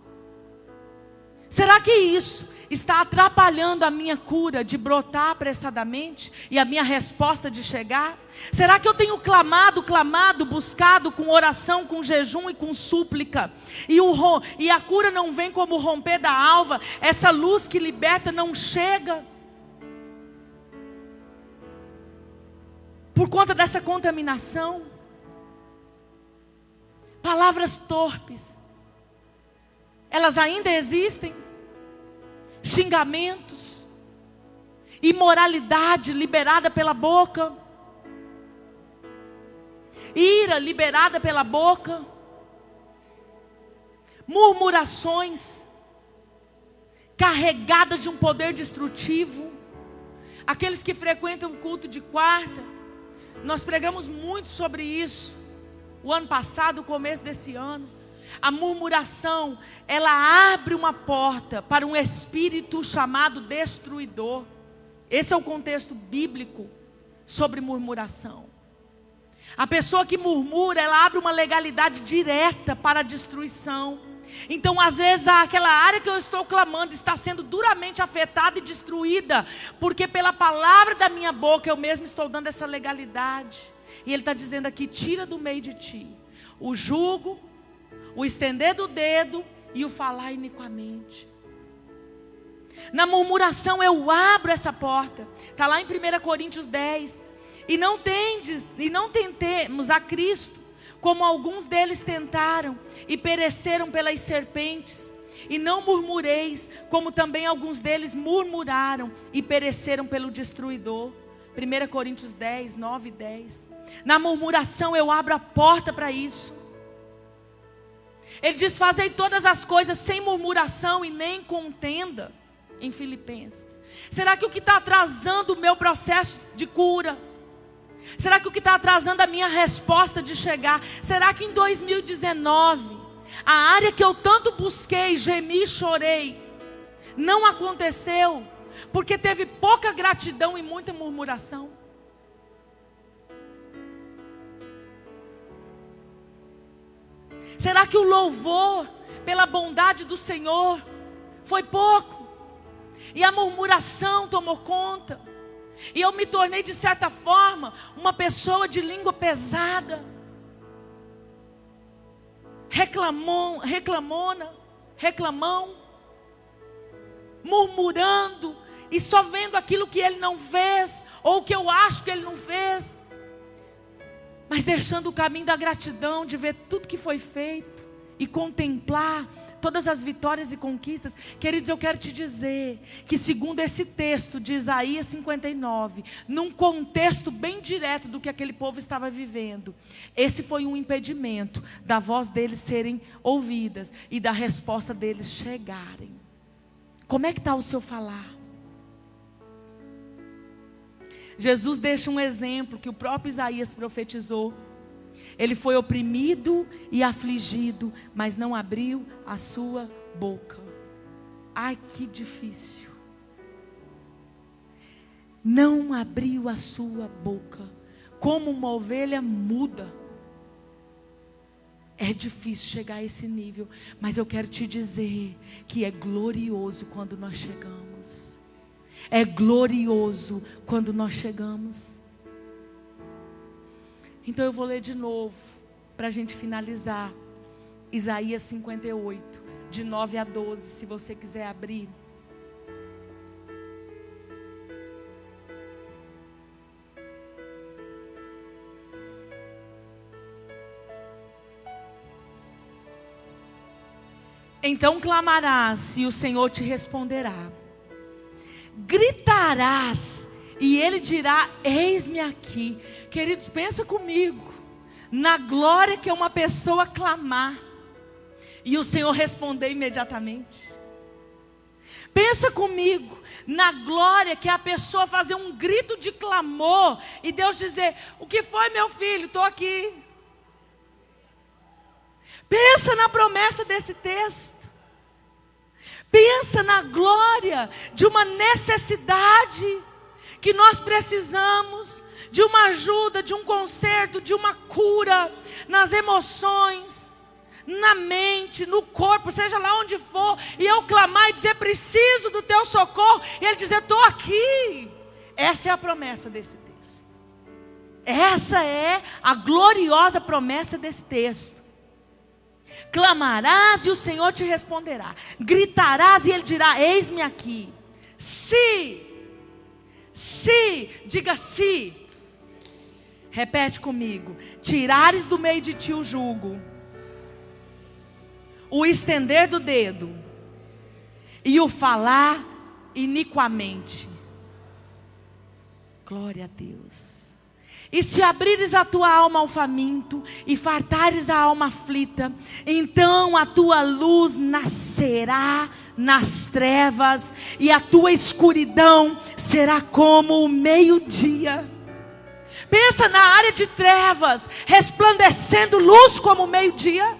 Será que isso está atrapalhando a minha cura de brotar apressadamente e a minha resposta de chegar? Será que eu tenho clamado, buscado com oração, com jejum e com súplica, e a cura não vem como o romper da alva, essa luz que liberta não chega? Por conta dessa contaminação, palavras torpes, elas ainda existem? Xingamentos, imoralidade liberada pela boca, ira liberada pela boca, murmurações carregadas de um poder destrutivo. Aqueles que frequentam o culto de quarta, nós pregamos muito sobre isso o ano passado, o começo desse ano. A murmuração, ela abre uma porta para um espírito chamado destruidor. Esse é o contexto bíblico sobre murmuração. A pessoa que murmura, ela abre uma legalidade direta para a destruição. Então, às vezes, aquela área que eu estou clamando está sendo duramente afetada e destruída, porque pela palavra da minha boca eu mesmo estou dando essa legalidade. E ele está dizendo aqui: tira do meio de ti o jugo, o estender do dedo e o falar iniquamente. Na murmuração eu abro essa porta. Está lá em 1 Coríntios 10. E não tentemos a Cristo, como alguns deles tentaram e pereceram pelas serpentes. E não murmureis, como também alguns deles murmuraram e pereceram pelo destruidor. 1 Coríntios 10, 9 e 10. Na murmuração eu abro a porta para isso. Ele diz: fazei todas as coisas sem murmuração e nem contenda, em Filipenses. Será que o que está atrasando o meu processo de cura? Será que o que está atrasando a minha resposta de chegar? Será que em 2019, a área que eu tanto busquei, gemi e chorei, não aconteceu? Porque teve pouca gratidão e muita murmuração? Será que o louvor pela bondade do Senhor foi pouco? E a murmuração tomou conta? E eu me tornei, de certa forma, uma pessoa de língua pesada, reclamão, murmurando e só vendo aquilo que Ele não fez, ou que eu acho que Ele não fez, mas deixando o caminho da gratidão, de ver tudo que foi feito e contemplar todas as vitórias e conquistas. Queridos, eu quero te dizer que, segundo esse texto de Isaías 59, num contexto bem direto do que aquele povo estava vivendo, esse foi um impedimento da voz deles serem ouvidas e da resposta deles chegarem. Como é que está o seu falar? Jesus deixa um exemplo que o próprio Isaías profetizou. Ele foi oprimido e afligido, mas não abriu a sua boca. Ai, que difícil. Não abriu a sua boca, como uma ovelha muda. É difícil chegar a esse nível, mas eu quero te dizer que é glorioso quando nós chegamos. É glorioso quando nós chegamos. Então eu vou ler de novo, para a gente finalizar. Isaías 58, de 9 a 12, se você quiser abrir. Então clamarás e o Senhor te responderá. Gritarás e Ele dirá: eis-me aqui. Queridos, pensa comigo na glória que é uma pessoa clamar e o Senhor responder imediatamente. Pensa comigo na glória que é a pessoa fazer um grito de clamor e Deus dizer: o que foi, meu filho? Estou aqui. Pensa na promessa desse texto. Pensa na glória de uma necessidade que nós precisamos, de uma ajuda, de um conserto, de uma cura nas emoções, na mente, no corpo, seja lá onde for, e eu clamar e dizer: preciso do teu socorro, e Ele dizer: estou aqui. Essa é a promessa desse texto. Essa é a gloriosa promessa desse texto. Clamarás e o Senhor te responderá. Gritarás e Ele dirá: eis-me aqui. Diga se. Repete comigo. Tirares do meio de ti o jugo, o estender do dedo e o falar iniquamente. Glória a Deus. E se abrires a tua alma ao faminto e fartares a alma aflita, então a tua luz nascerá nas trevas e a tua escuridão será como o meio-dia. Pensa na área de trevas resplandecendo luz como o meio-dia.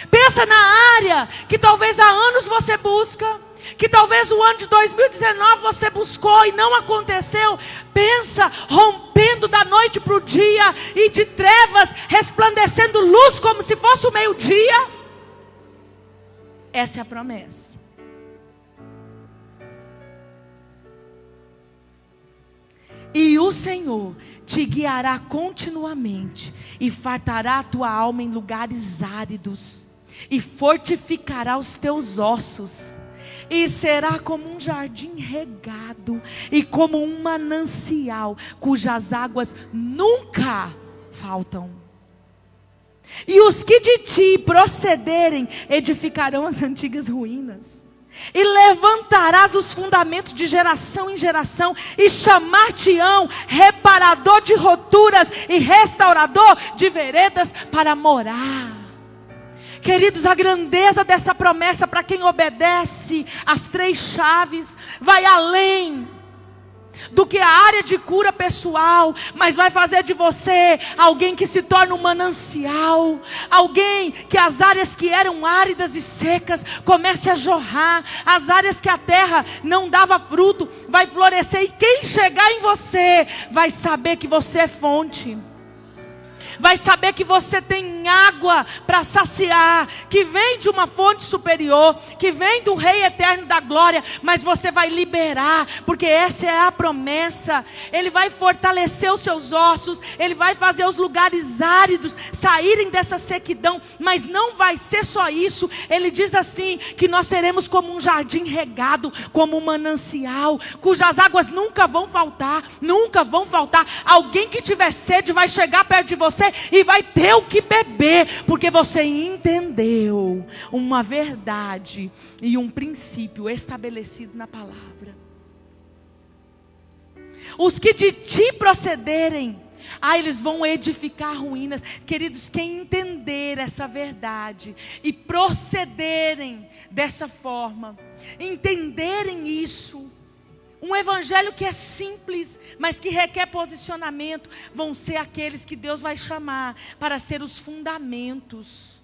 Pensa na área que talvez há anos você busca, que talvez o ano de 2019 você buscou e não aconteceu. Pensa rompendo da noite para o dia e de trevas resplandecendo luz como se fosse o meio-dia. Essa é a promessa. E o Senhor te guiará continuamente e fartará a tua alma em lugares áridos e fortificará os teus ossos. e será como um jardim regado e como um manancial cujas águas nunca faltam. E os que de ti procederem edificarão as antigas ruínas, e levantarás os fundamentos de geração em geração, e chamar-te-ão reparador de roturas e restaurador de veredas para morar. Queridos, a grandeza dessa promessa para quem obedece às 3 chaves vai além do que a área de cura pessoal, mas vai fazer de você alguém que se torna um manancial, alguém que as áreas que eram áridas e secas comece a jorrar, as áreas que a terra não dava fruto vai florescer, e quem chegar em você vai saber que você é fonte. Vai saber que você tem água para saciar, que vem de uma fonte superior, que vem do Rei eterno da glória, mas você vai liberar, porque essa é a promessa. Ele vai fortalecer os seus ossos, Ele vai fazer os lugares áridos saírem dessa sequidão, mas não vai ser só isso. Ele diz assim, que nós seremos como um jardim regado, como um manancial, cujas águas nunca vão faltar, nunca vão faltar. Alguém que tiver sede vai chegar perto de você e vai ter o que beber, porque você entendeu uma verdade e um princípio estabelecido na palavra. Os que de ti procederem, eles vão edificar ruínas. Queridos, quem entender essa verdade e procederem dessa forma, entenderem isso, um evangelho que é simples, mas que requer posicionamento, vão ser aqueles que Deus vai chamar para ser os fundamentos.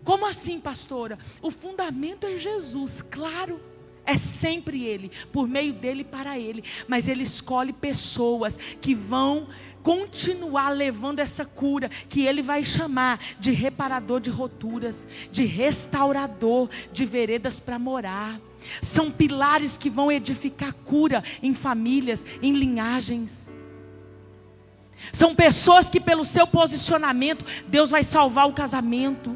Como assim, pastora? O fundamento é Jesus, claro. É sempre Ele, por meio dEle e para Ele. Mas Ele escolhe pessoas que vão continuar levando essa cura, que Ele vai chamar de reparador de roturas, de restaurador de veredas para morar. São pilares que vão edificar cura em famílias, em linhagens. São pessoas que pelo seu posicionamento, Deus vai salvar o casamento.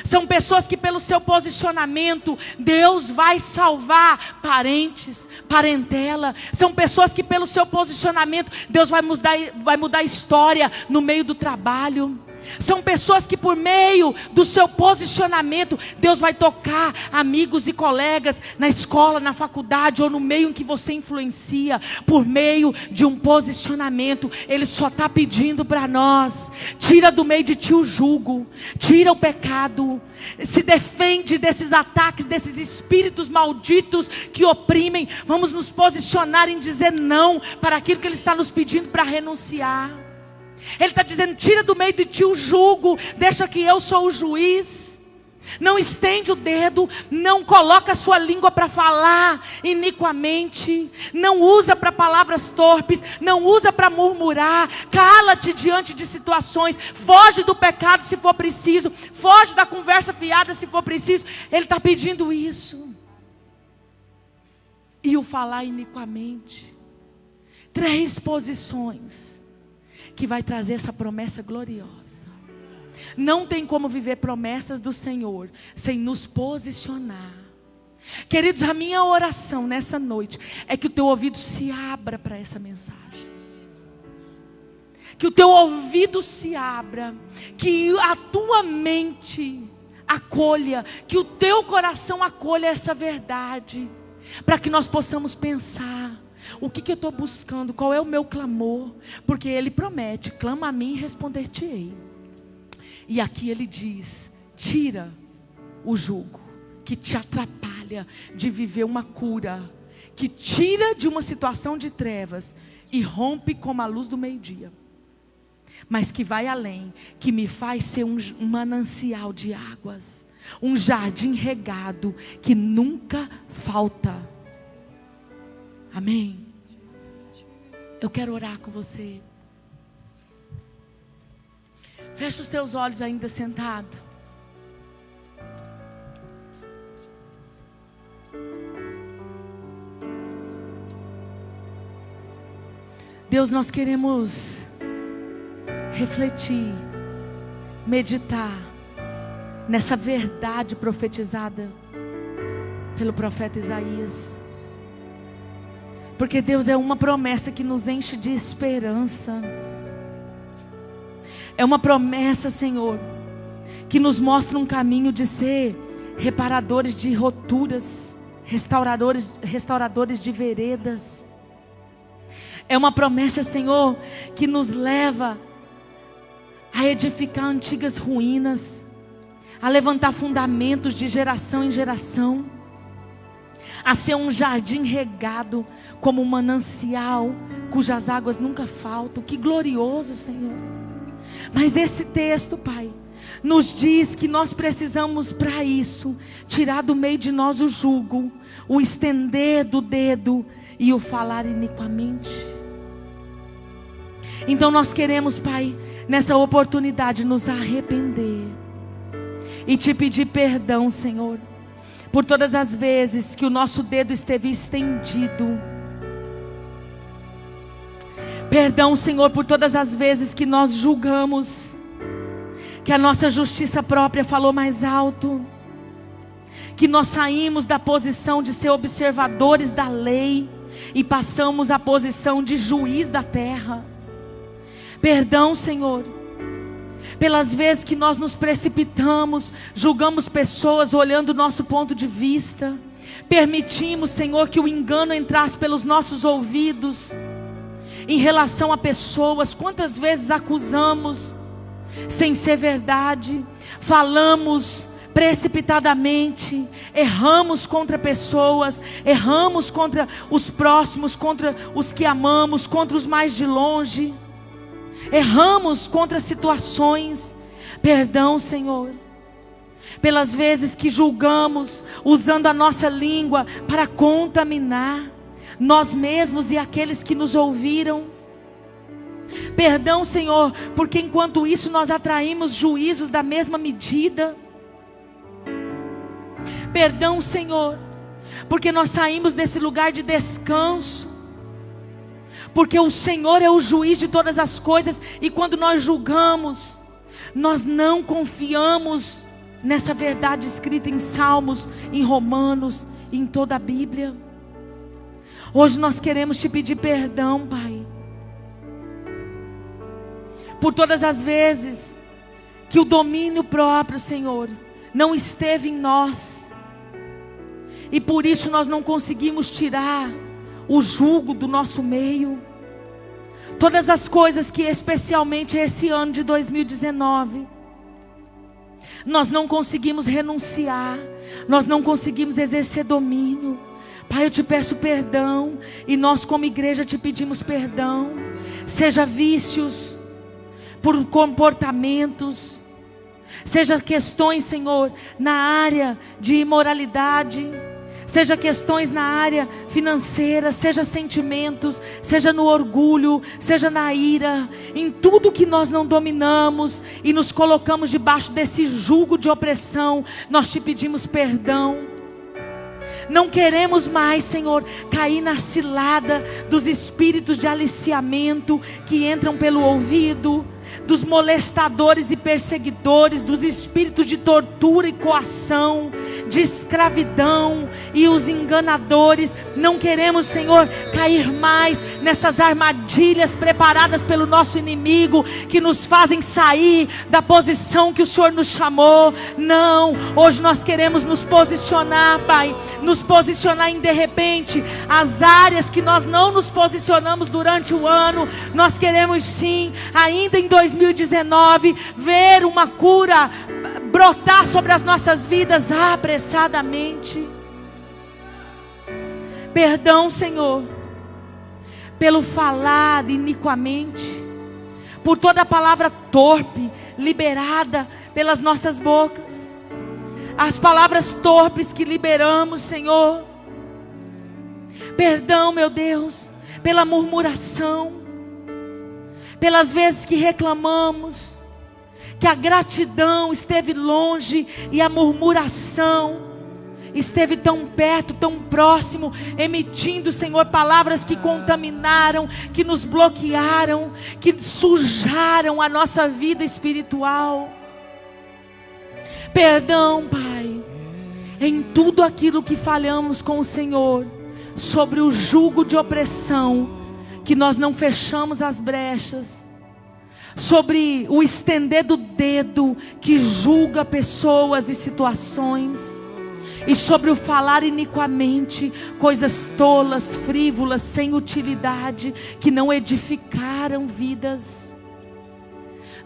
São pessoas que pelo seu posicionamento, Deus vai salvar parentes, parentela. São pessoas que pelo seu posicionamento, Deus vai mudar a história no meio do trabalho. São pessoas que por meio do seu posicionamento, Deus vai tocar amigos e colegas na escola, na faculdade ou no meio em que você influencia. Por meio de um posicionamento, Ele só está pedindo para nós: tira do meio de ti o jugo, tira o pecado, se defende desses ataques, desses espíritos malditos que oprimem. Vamos nos posicionar em dizer não para aquilo que Ele está nos pedindo para renunciar. Ele está dizendo: tira do meio de ti o jugo, deixa que eu sou o juiz. Não estende o dedo, não coloca a sua língua para falar iniquamente, não usa para palavras torpes, não usa para murmurar. Cala-te diante de situações, foge do pecado se for preciso, foge da conversa fiada se for preciso. Ele está pedindo isso. E o falar iniquamente, 3 posições que vai trazer essa promessa gloriosa. Não tem como viver promessas do Senhor sem nos posicionar. Queridos, a minha oração nessa noite é que o teu ouvido se abra para essa mensagem. Que o teu ouvido se abra, que a tua mente acolha, que o teu coração acolha essa verdade, para que nós possamos pensar: o que eu estou buscando? Qual é o meu clamor? Porque Ele promete: clama a mim e responder-te-ei. E aqui Ele diz: tira o jugo que te atrapalha de viver uma cura, que tira de uma situação de trevas e rompe como a luz do meio-dia, mas que vai além, que me faz ser um manancial de águas, um jardim regado que nunca falta. Amém? Eu quero orar com você. Fecha os teus olhos ainda sentado. Deus, nós queremos refletir, meditar nessa verdade profetizada pelo profeta Isaías. Porque Deus, é uma promessa que nos enche de esperança. É uma promessa, Senhor, que nos mostra um caminho de ser reparadores de roturas, restauradores de veredas. É uma promessa, Senhor, que nos leva a edificar antigas ruínas, a levantar fundamentos de geração em geração, a ser um jardim regado como um manancial cujas águas nunca faltam. Que glorioso, Senhor. Mas esse texto, Pai, nos diz que nós precisamos para isso tirar do meio de nós o jugo, o estender do dedo e o falar iniquamente. Então nós queremos, Pai, nessa oportunidade nos arrepender e te pedir perdão, Senhor, por todas as vezes que o nosso dedo esteve estendido. Perdão, Senhor, por todas as vezes que nós julgamos, que a nossa justiça própria falou mais alto, que nós saímos da posição de ser observadores da lei e passamos à posição de juiz da terra. Perdão, Senhor, pelas vezes que nós nos precipitamos, julgamos pessoas olhando o nosso ponto de vista, permitimos, Senhor, que o engano entrasse pelos nossos ouvidos em relação a pessoas. Quantas vezes acusamos sem ser verdade, falamos precipitadamente, erramos contra pessoas, erramos contra os próximos, contra os que amamos, contra os mais de longe, erramos contra situações. Perdão, Senhor, pelas vezes que julgamos usando a nossa língua para contaminar nós mesmos e aqueles que nos ouviram. Perdão, Senhor, porque enquanto isso nós atraímos juízos da mesma medida. Perdão, Senhor, porque nós saímos desse lugar de descanso, porque o Senhor é o juiz de todas as coisas, e quando nós julgamos, nós não confiamos nessa verdade escrita em Salmos, em Romanos, em toda a Bíblia. Hoje nós queremos te pedir perdão, Pai, por todas as vezes que o domínio próprio, Senhor, não esteve em nós, e por isso nós não conseguimos tirar o jugo do nosso meio. Todas as coisas que especialmente esse ano de 2019 nós não conseguimos renunciar, nós não conseguimos exercer domínio. Pai, eu te peço perdão, e nós como igreja te pedimos perdão. Seja vícios, por comportamentos, seja questões, Senhor, na área de imoralidade, seja questões na área financeira, seja sentimentos, seja no orgulho, seja na ira, em tudo que nós não dominamos e nos colocamos debaixo desse jugo de opressão, nós te pedimos perdão. Não queremos mais, Senhor, cair na cilada dos espíritos de aliciamento que entram pelo ouvido, dos molestadores e perseguidores, dos espíritos de tortura e coação, de escravidão e os enganadores. Não queremos, Senhor, cair mais nessas armadilhas preparadas pelo nosso inimigo, que nos fazem sair da posição que o Senhor nos chamou. Não, hoje nós queremos nos posicionar, Pai, nos posicionar em de repente as áreas que nós não nos posicionamos durante o ano. Nós queremos sim, ainda em 2019, ver uma cura brotar sobre as nossas vidas apressadamente. Perdão, Senhor, pelo falar iniquamente, por toda palavra torpe liberada pelas nossas bocas, as palavras torpes que liberamos, Senhor. Perdão, meu Deus, pela murmuração, pelas vezes que reclamamos, que a gratidão esteve longe e a murmuração esteve tão perto, tão próximo, emitindo, Senhor, palavras que contaminaram, que nos bloquearam, que sujaram a nossa vida espiritual. Perdão, Pai, em tudo aquilo que falhamos com o Senhor, sobre o jugo de opressão, que nós não fechamos as brechas, sobre o estender do dedo que julga pessoas e situações, e sobre o falar iniquamente coisas tolas, frívolas, sem utilidade, que não edificaram vidas.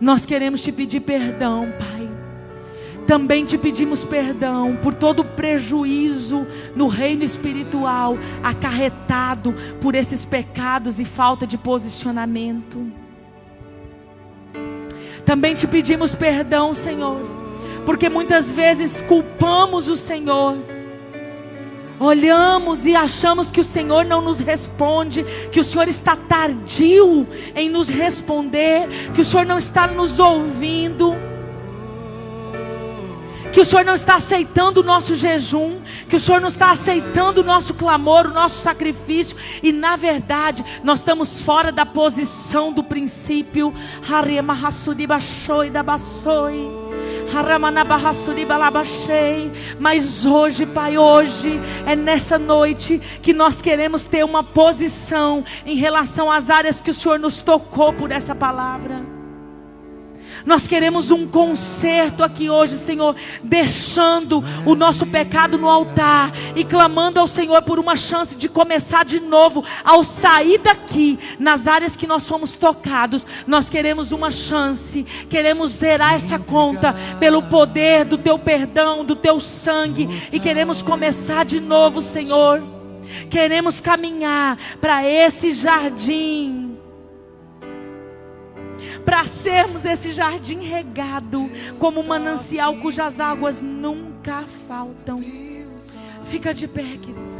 Nós queremos te pedir perdão, Pai. Também te pedimos perdão por todo o prejuízo no reino espiritual acarretado por esses pecados e falta de posicionamento. Também te pedimos perdão, Senhor, porque muitas vezes culpamos o Senhor. Olhamos e achamos que o Senhor não nos responde, que o Senhor está tardio em nos responder, que o Senhor não está nos ouvindo, que o Senhor não está aceitando o nosso jejum, que o Senhor não está aceitando o nosso clamor, o nosso sacrifício, e na verdade nós estamos fora da posição do princípio. Mas hoje, Pai, hoje é nessa noite que nós queremos ter uma posição em relação às áreas que o Senhor nos tocou por essa palavra. Nós queremos um conserto aqui hoje, Senhor, deixando o nosso pecado no altar e clamando ao Senhor por uma chance de começar de novo. Ao sair daqui, nas áreas que nós fomos tocados, nós queremos uma chance, queremos zerar essa conta pelo poder do Teu perdão, do Teu sangue, e queremos começar de novo, Senhor. Queremos caminhar para esse jardim, para sermos esse jardim regado como um manancial cujas águas nunca faltam. Fica de pé, querido.